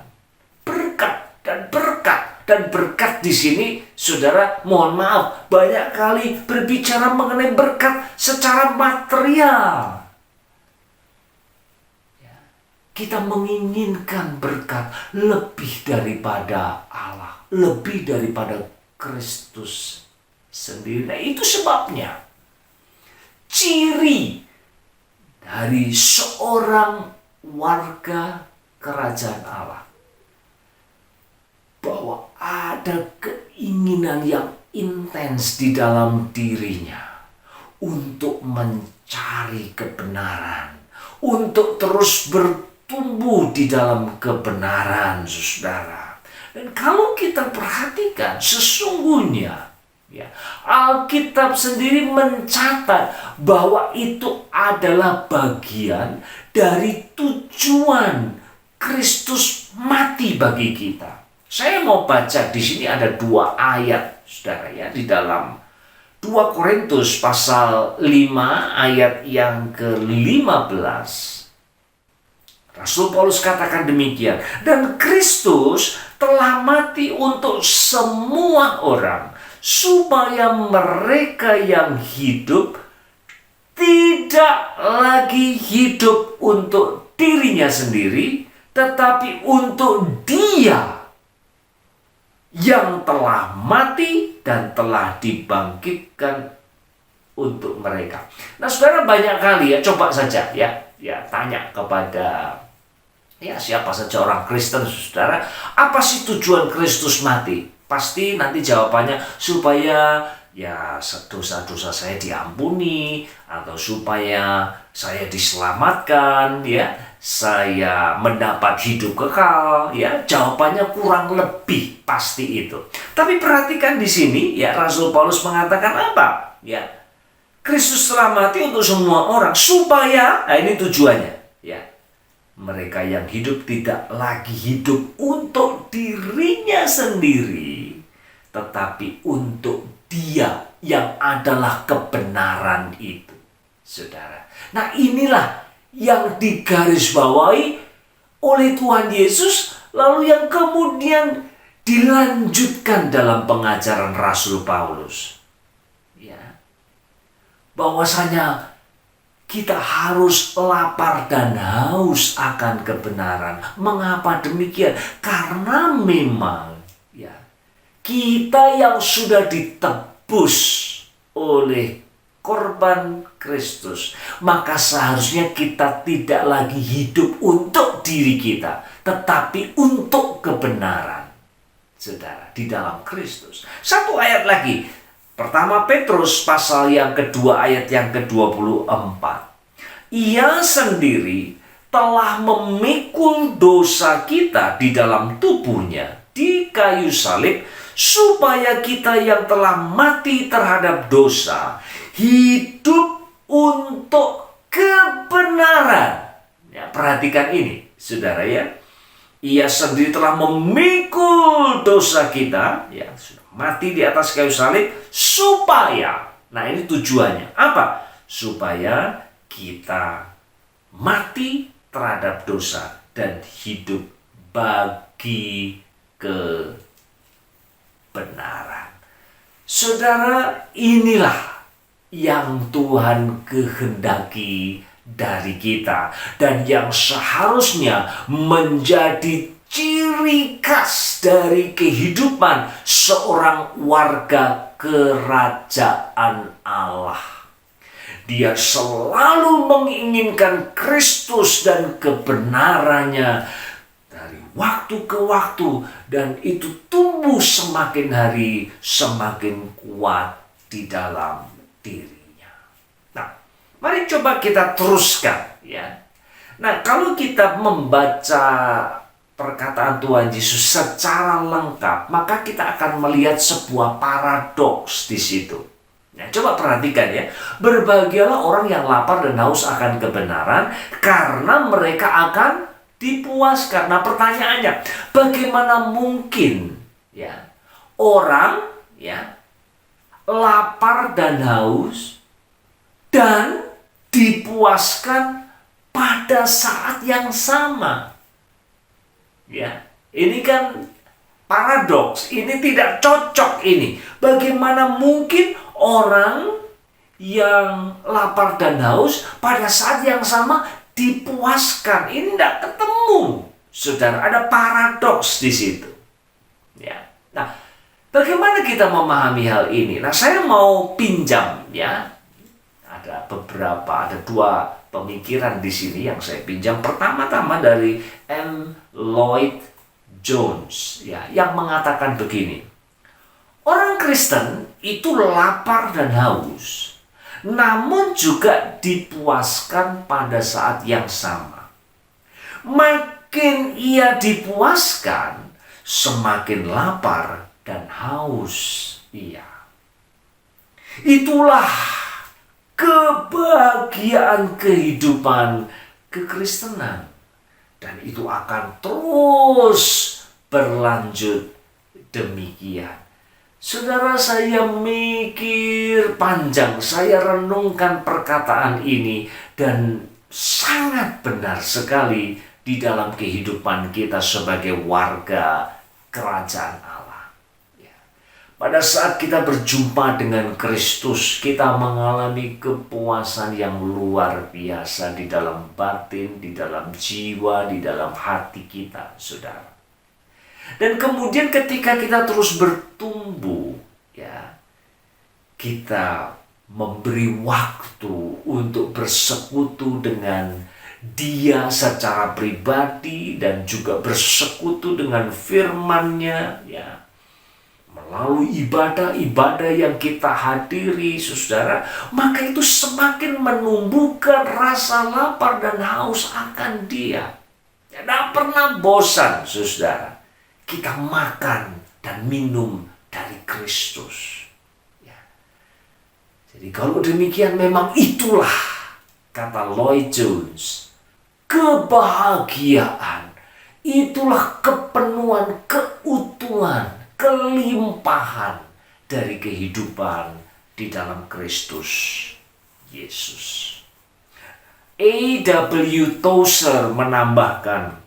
Berkat dan berkat. Dan berkat di sini, saudara, mohon maaf, banyak kali berbicara mengenai berkat secara material. Kita menginginkan berkat lebih daripada Allah, lebih daripada Kristus sendiri. Nah, itu sebabnya ciri dari seorang warga kerajaan Allah, bahwa ada keinginan yang intens di dalam dirinya untuk mencari kebenaran, untuk terus bertumbuh di dalam kebenaran, saudara. Dan kalau kita perhatikan, sesungguhnya ya, Alkitab sendiri mencatat bahwa itu adalah bagian dari tujuan Kristus mati bagi kita. Saya mau baca di sini ada 2 ayat, saudara ya, di dalam 2 Korintus pasal 5 ayat yang ke-15. Rasul Paulus katakan demikian, dan Kristus telah mati untuk semua orang, supaya mereka yang hidup tidak lagi hidup untuk dirinya sendiri, tetapi untuk Dia yang telah mati dan telah dibangkitkan untuk mereka. Nah, saudara, banyak kali ya, coba saja ya tanya kepada siapa saja orang Kristen, saudara, apa sih tujuan Kristus mati? Pasti nanti jawabannya supaya ya dosa-dosa saya diampuni, atau supaya saya diselamatkan, ya, saya mendapat hidup kekal, ya. Jawabannya kurang lebih pasti itu. Tapi perhatikan di sini, ya, Rasul Paulus mengatakan apa? Ya, Kristus telah mati untuk semua orang supaya, nah ini tujuannya, ya, mereka yang hidup tidak lagi hidup untuk dirinya sendiri, tetapi untuk Dia yang adalah kebenaran itu, saudara. Nah, inilah yang digarisbawahi oleh Tuhan Yesus, lalu yang kemudian dilanjutkan dalam pengajaran Rasul Paulus. Ya, bahwasanya kita harus lapar dan haus akan kebenaran. Mengapa demikian? Karena memang ya, kita yang sudah ditebus oleh korban Kristus, maka seharusnya kita tidak lagi hidup untuk diri kita, tetapi untuk kebenaran, saudara, di dalam Kristus. 1 ayat lagi, pertama Petrus pasal yang kedua ayat yang ke-24. Ia sendiri telah memikul dosa kita di dalam tubuhnya di kayu salib, supaya kita yang telah mati terhadap dosa hidup untuk kebenaran. Ya, perhatikan ini, saudara ya. Ia sendiri telah memikul dosa kita, ya, sudah mati di atas kayu salib, supaya, nah ini tujuannya apa? Supaya kita mati terhadap dosa dan hidup bagi kebenaran. Saudara, inilah yang Tuhan kehendaki dari kita, dan yang seharusnya menjadi ciri khas dari kehidupan seorang warga kerajaan Allah. Dia selalu menginginkan Kristus dan kebenarannya dari waktu ke waktu, dan itu tumbuh semakin hari semakin kuat di dalam dirinya. Nah, mari coba kita teruskan, ya. Nah, kalau kita membaca perkataan Tuhan Yesus secara lengkap, maka kita akan melihat sebuah paradoks di situ. Nah, coba perhatikan ya. Berbahagialah orang yang lapar dan haus akan kebenaran, karena mereka akan dipuaskan. Nah, pertanyaannya, bagaimana mungkin ya orang ya lapar dan haus dan dipuaskan pada saat yang sama? Ya, ini kan paradoks, ini tidak cocok ini. Bagaimana mungkin orang yang lapar dan haus pada saat yang sama dipuaskan? Ini tidak ketemu, saudara. Ada paradoks di situ. Ya. Nah, bagaimana kita memahami hal ini? Nah, saya mau pinjam ya. Ada 2 pemikiran di sini yang saya pinjam. Pertama-tama dari M. Lloyd Jones ya, yang mengatakan begini. Orang Kristen itu lapar dan haus, namun juga dipuaskan pada saat yang sama. Makin ia dipuaskan, semakin lapar dan haus. Iya. Itulah kebahagiaan kehidupan kekristenan. Dan itu akan terus berlanjut demikian. Saudara, saya mikir panjang, saya renungkan perkataan ini, dan sangat benar sekali di dalam kehidupan kita sebagai warga kerajaan Allah. Ya. Pada saat kita berjumpa dengan Kristus, kita mengalami kepuasan yang luar biasa di dalam batin, di dalam jiwa, di dalam hati kita, saudara. Dan kemudian ketika kita terus bertumbuh, ya, kita memberi waktu untuk bersekutu dengan Dia secara pribadi dan juga bersekutu dengan firman-Nya, ya. Melalui ibadah-ibadah yang kita hadiri, saudara, maka itu semakin menumbuhkan rasa lapar dan haus akan Dia. Tidak pernah bosan, saudara. Kita makan dan minum dari Kristus. Ya. Jadi kalau demikian memang itulah, kata Lloyd Jones, kebahagiaan. Itulah kepenuhan, keutuhan, kelimpahan dari kehidupan di dalam Kristus Yesus. A.W. Tozer menambahkan,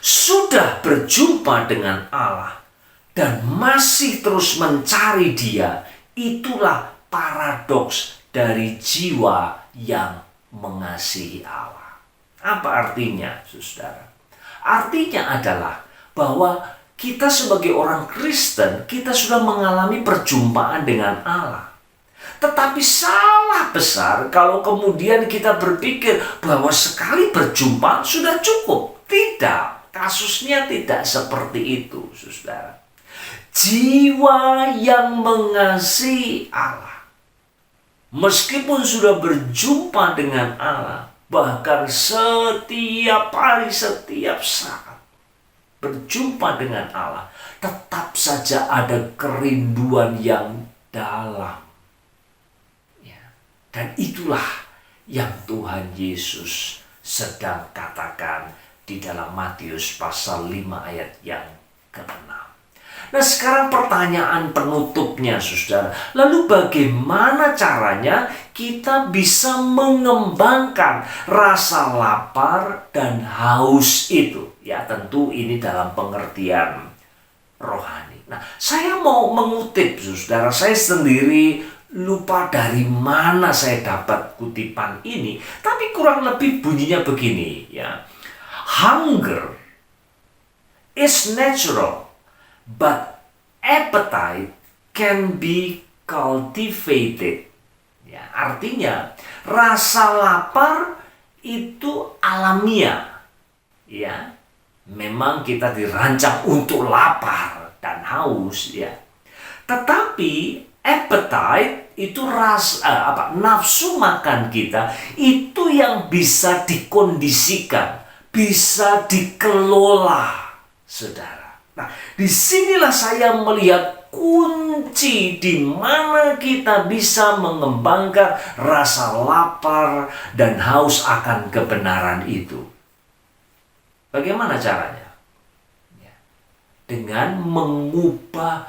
sudah berjumpa dengan Allah dan masih terus mencari Dia, itulah paradoks dari jiwa yang mengasihi Allah. Apa artinya, saudara? Artinya adalah bahwa kita sebagai orang Kristen, kita sudah mengalami perjumpaan dengan Allah. Tetapi salah besar kalau kemudian kita berpikir bahwa sekali berjumpa sudah cukup. Tidak, kasusnya tidak seperti itu, saudara. Jiwa yang mengasihi Allah, meskipun sudah berjumpa dengan Allah, bahkan setiap hari, setiap saat berjumpa dengan Allah, tetap saja ada kerinduan yang dalam. Ya. Dan itulah yang Tuhan Yesus sedang katakan di dalam Matius pasal 5 ayat yang ke-6. Nah, sekarang pertanyaan penutupnya, saudara. Lalu bagaimana caranya kita bisa mengembangkan rasa lapar dan haus itu? Ya, tentu ini dalam pengertian rohani. Nah, saya mau mengutip, saudara. Saya sendiri lupa dari mana saya dapat kutipan ini, tapi kurang lebih bunyinya begini, ya. Hunger is natural, but appetite can be cultivated. Ya, artinya rasa lapar itu alamiah. Ya, memang kita dirancang untuk lapar dan haus, ya. Tetapi appetite itu nafsu makan kita itu yang bisa dikondisikan, bisa dikelola, saudara. Nah, disinilah saya melihat kunci di mana kita bisa mengembangkan rasa lapar dan haus akan kebenaran itu. Bagaimana caranya? Ya, dengan mengubah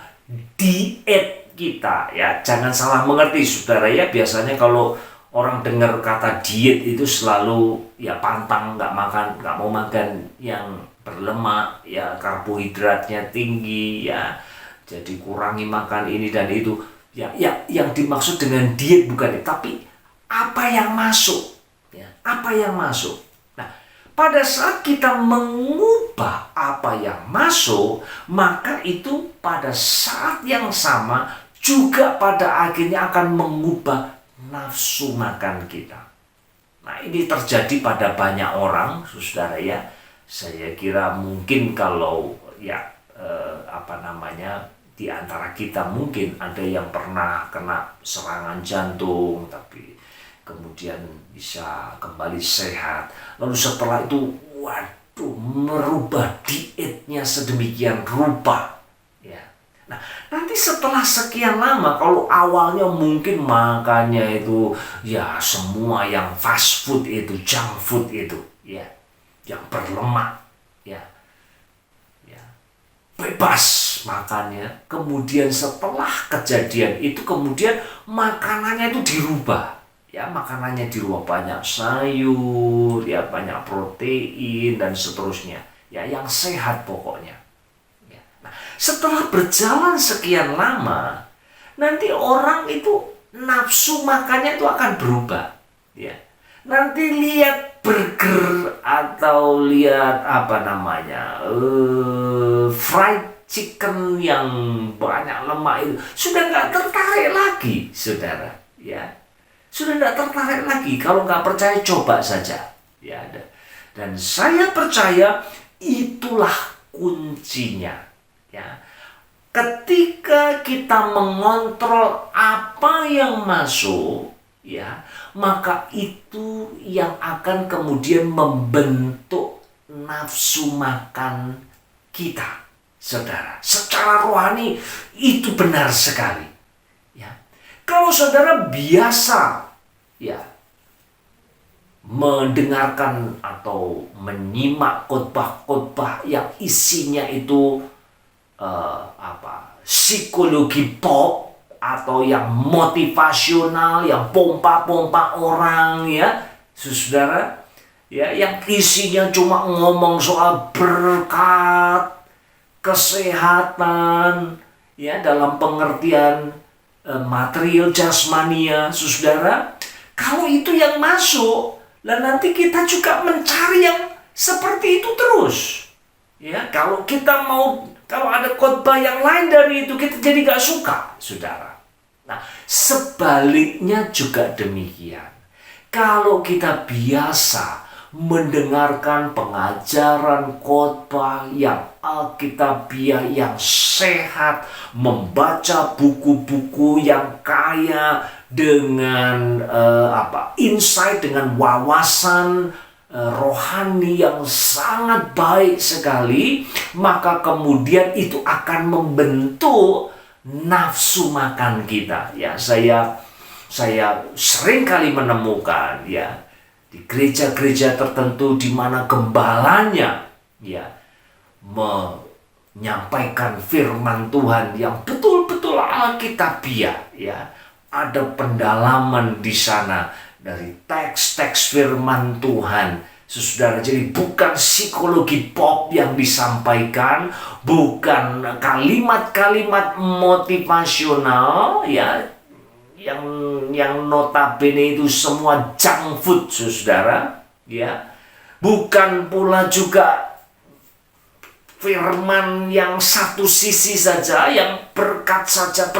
diet kita. Ya, jangan salah mengerti, saudara, ya. Biasanya kalau orang dengar kata diet itu selalu ya pantang, nggak mau makan yang berlemak, ya, karbohidratnya tinggi, ya, jadi kurangi makan ini dan itu, ya, yang dimaksud dengan diet bukan itu, tapi apa yang masuk, ya, apa yang masuk. Nah, pada saat kita mengubah apa yang masuk, maka itu pada saat yang sama juga pada akhirnya akan mengubah nafsu makan kita. Nah, ini terjadi pada banyak orang, saudara, ya. Saya kira mungkin kalau di antara kita mungkin ada yang pernah kena serangan jantung tapi kemudian bisa kembali sehat. Lalu setelah itu, merubah dietnya sedemikian rupa. Ya. Nah, nanti setelah sekian lama, kalau awalnya mungkin makannya itu ya semua yang fast food itu, junk food itu, ya, yang berlemak, ya, bebas makannya. Kemudian setelah kejadian itu, kemudian makanannya itu dirubah. Ya, makanannya dirubah, banyak sayur, ya, banyak protein dan seterusnya. Ya, yang sehat pokoknya. Ya. Nah, setelah berjalan sekian lama, nanti orang itu nafsu makannya itu akan berubah. Ya. Nanti lihat burger atau lihat fried chicken yang banyak lemak itu sudah nggak tertarik lagi, saudara. Ya, sudah nggak tertarik lagi. Kalau nggak percaya, coba saja. Ya, dan saya percaya itulah kuncinya. Ya, ketika kita mengontrol apa yang masuk, ya, maka itu yang akan kemudian membentuk nafsu makan kita, saudara. Secara rohani itu benar sekali. Ya, kalau saudara biasa, ya, mendengarkan atau menyimak khotbah-khotbah yang isinya itu psikologi pop atau yang motivasional, yang pompa-pompa orang, ya, saudara, ya, yang isinya cuma ngomong soal berkat, kesehatan, ya, dalam pengertian material jasmania, saudara. Kalau itu yang masuk, dan nanti kita juga mencari yang seperti itu terus. Ya, kalau ada khotbah yang lain dari itu, kita jadi gak suka, saudara. Nah, sebaliknya juga demikian. Kalau kita biasa mendengarkan pengajaran khotbah yang alkitabiah, yang sehat, membaca buku-buku yang kaya dengan insight, dengan wawasan rohani yang sangat baik sekali, maka kemudian itu akan membentuk nafsu makan kita. Ya, saya sering kali menemukan, ya, di gereja-gereja tertentu di mana gembalanya, ya, menyampaikan firman Tuhan yang betul-betul alkitabiah, ya, ada pendalaman di sana dari teks-teks firman Tuhan, saudara. Jadi bukan psikologi pop yang disampaikan, bukan kalimat-kalimat motivasional, ya, yang notabene itu semua junk food, saudara, ya. Bukan pula juga firman yang satu sisi saja, yang berkat saja,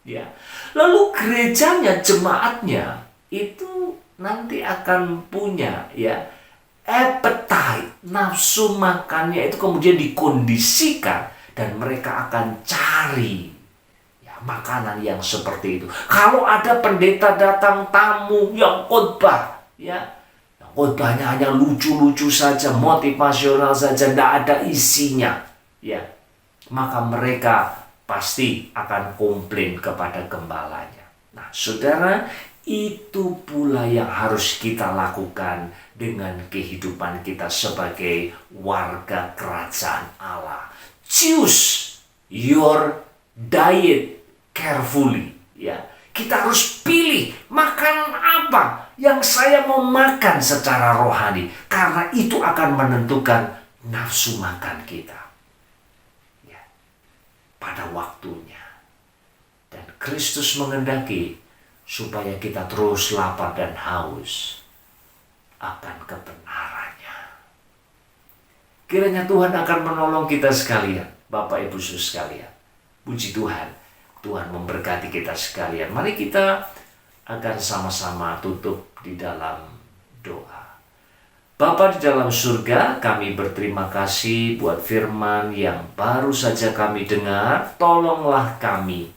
ya. Lalu gerejanya, jemaatnya itu nanti akan punya, ya, appetite, nafsu makannya itu kemudian dikondisikan, dan mereka akan cari, ya, makanan yang seperti itu. Kalau ada pendeta datang, tamu yang khotbah, ya, khotbahnya hanya lucu-lucu saja, motivasional saja, tidak ada isinya, ya, maka mereka pasti akan komplain kepada gembalanya. Nah, saudara, itu pula yang harus kita lakukan dengan kehidupan kita sebagai warga kerajaan Allah. Choose your diet carefully, ya. Kita harus pilih makanan apa yang saya mau makan secara rohani, karena itu akan menentukan nafsu makan kita, ya, pada waktunya. Dan Kristus menghendaki supaya kita terus lapar dan haus akan kebenarannya. Kiranya Tuhan akan menolong kita sekalian, Bapak Ibu Saudara sekalian. Puji Tuhan, Tuhan memberkati kita sekalian. Mari kita akan sama-sama tutup di dalam doa. Bapa di dalam surga, kami berterima kasih buat firman yang baru saja kami dengar. Tolonglah kami,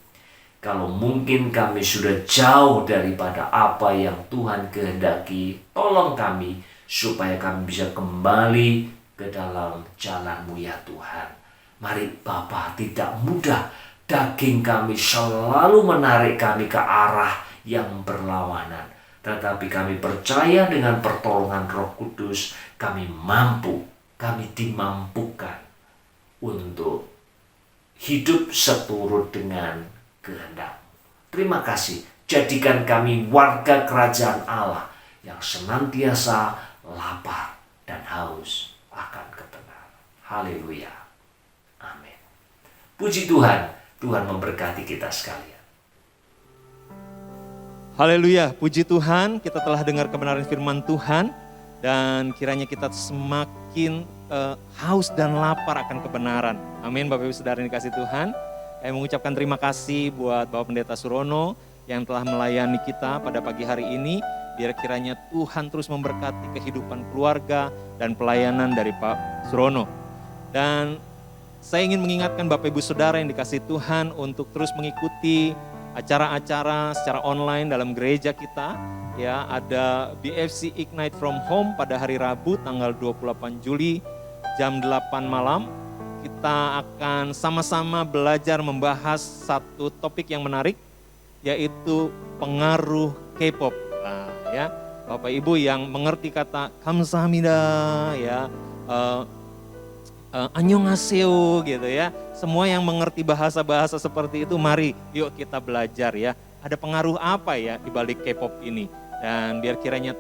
kalau mungkin kami sudah jauh daripada apa yang Tuhan kehendaki, tolong kami supaya kami bisa kembali ke dalam jalan-Mu ya Tuhan. Mari Bapa, tidak mudah, daging kami selalu menarik kami ke arah yang berlawanan. Tetapi kami percaya dengan pertolongan Roh Kudus, kami dimampukan untuk hidup seturut dengan kehendak. Terima kasih, jadikan kami warga kerajaan Allah yang senantiasa lapar dan haus akan kebenaran. Haleluya. Amin. Puji Tuhan, Tuhan memberkati kita sekalian. Haleluya, puji Tuhan, kita telah dengar kebenaran firman Tuhan dan kiranya kita semakin haus dan lapar akan kebenaran. Amin, Bapak Ibu Saudara yang dikasihi Tuhan. Saya mengucapkan terima kasih buat Bapak Pendeta Surono yang telah melayani kita pada pagi hari ini. Biar kiranya Tuhan terus memberkati kehidupan keluarga dan pelayanan dari Pak Surono. Dan saya ingin mengingatkan Bapak Ibu Saudara yang dikasihi Tuhan untuk terus mengikuti acara-acara secara online dalam gereja kita. Ya, ada BFC Ignite from Home pada hari Rabu tanggal 28 Juli jam 8 malam. Kita akan sama-sama belajar membahas satu topik yang menarik, yaitu pengaruh K-pop. Nah, ya, Bapak Ibu yang mengerti kata kamsahamnida, ya, annyeonghaseyo gitu ya. Semua yang mengerti bahasa-bahasa seperti itu, mari yuk kita belajar ya. Ada pengaruh apa ya di balik K-pop ini? Dan biar kiranya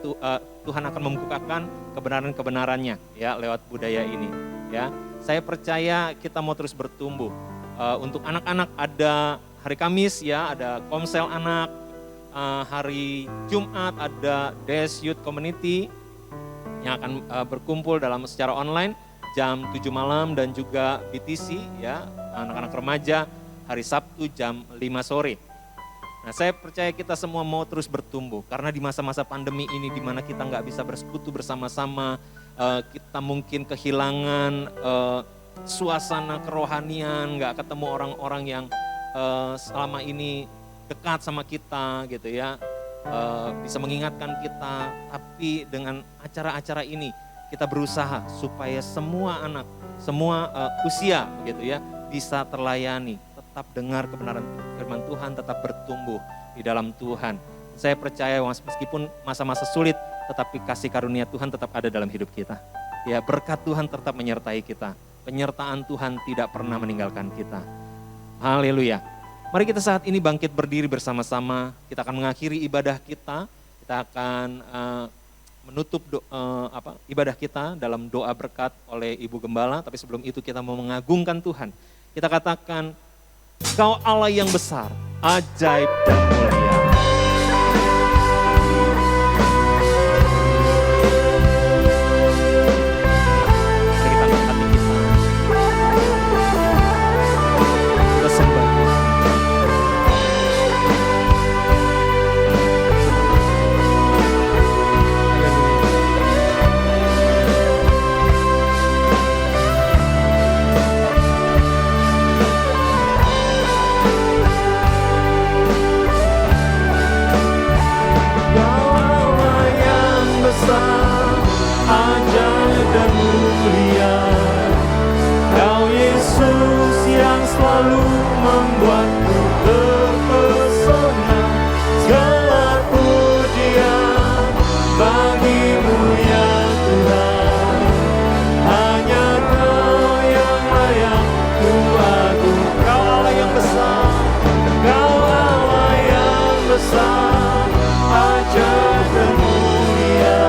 Tuhan akan membukakan kebenaran-kebenarannya ya lewat budaya ini ya. Saya percaya kita mau terus bertumbuh. Untuk anak-anak ada hari Kamis ya, ada Komsel anak. Hari Jumat ada Des Youth Community yang akan berkumpul dalam secara online jam 7 malam dan juga BTC ya, anak-anak remaja hari Sabtu jam 5 sore. Nah, saya percaya kita semua mau terus bertumbuh karena di masa-masa pandemi ini di mana kita nggak bisa bersekutu bersama-sama, kita mungkin kehilangan suasana kerohanian, nggak ketemu orang-orang yang selama ini dekat sama kita gitu ya, bisa mengingatkan kita. Tapi dengan acara-acara ini kita berusaha supaya semua anak, semua usia gitu ya bisa terlayani, tetap dengar kebenaran firman Tuhan, tetap bertumbuh di dalam Tuhan. Saya percaya meskipun masa-masa sulit, tetapi kasih karunia Tuhan tetap ada dalam hidup kita. Ya, berkat Tuhan tetap menyertai kita. Penyertaan Tuhan tidak pernah meninggalkan kita. Haleluya. Mari kita saat ini bangkit berdiri bersama-sama. Kita akan mengakhiri ibadah kita. Kita akan menutup ibadah kita dalam doa berkat oleh Ibu Gembala. Tapi sebelum itu kita mau mengagungkan Tuhan. Kita katakan, Kau Allah yang besar, ajaib dan mulia. Mari kita angkat hati kita. Kita sembah. Ajaib dan mulia, Kau Yesus yang selalu membuatku terpesona. Segala pujian bagi-Mu ya Tuhan, hanya Kau yang layak ku agung. Kau Allah yang besar, Kau Allah yang besar, ajaib dan mulia.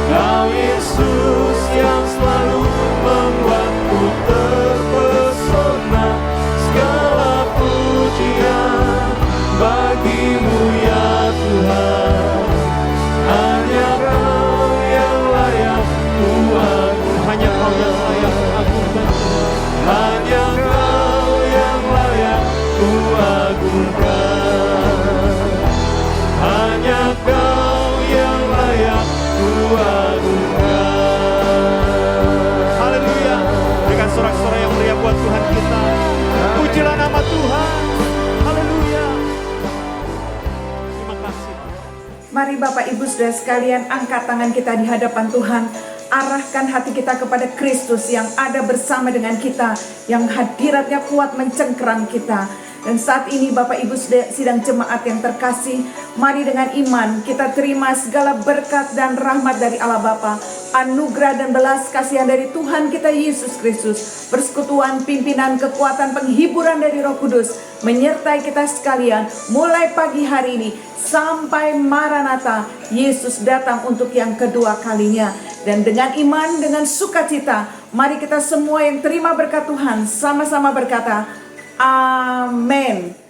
Kau Yesus yang selalu membuatku terpesona. Segala pujian bagi-Mu ya Tuhan, hanya Kau yang layak ku agung. Hanya Kau yang layak ku agungkan Tuhan, hanya Kau yang layak ku agungkan, hanya Kau yang layak ku agungkan. Mari Bapak Ibu Saudara sekalian, angkat tangan kita di hadapan Tuhan. Arahkan hati kita kepada Kristus yang ada bersama dengan kita, yang hadiratnya kuat mencengkeram kita. Dan saat ini Bapak Ibu sidang jemaat yang terkasih, mari dengan iman kita terima segala berkat dan rahmat dari Allah Bapa, anugerah dan belas kasihan dari Tuhan kita Yesus Kristus, persekutuan, pimpinan, kekuatan, penghiburan dari Roh Kudus menyertai kita sekalian mulai pagi hari ini sampai Maranatha, Yesus datang untuk yang kedua kalinya. Dan dengan iman, dengan sukacita, mari kita semua yang terima berkat Tuhan sama-sama berkata, Amin.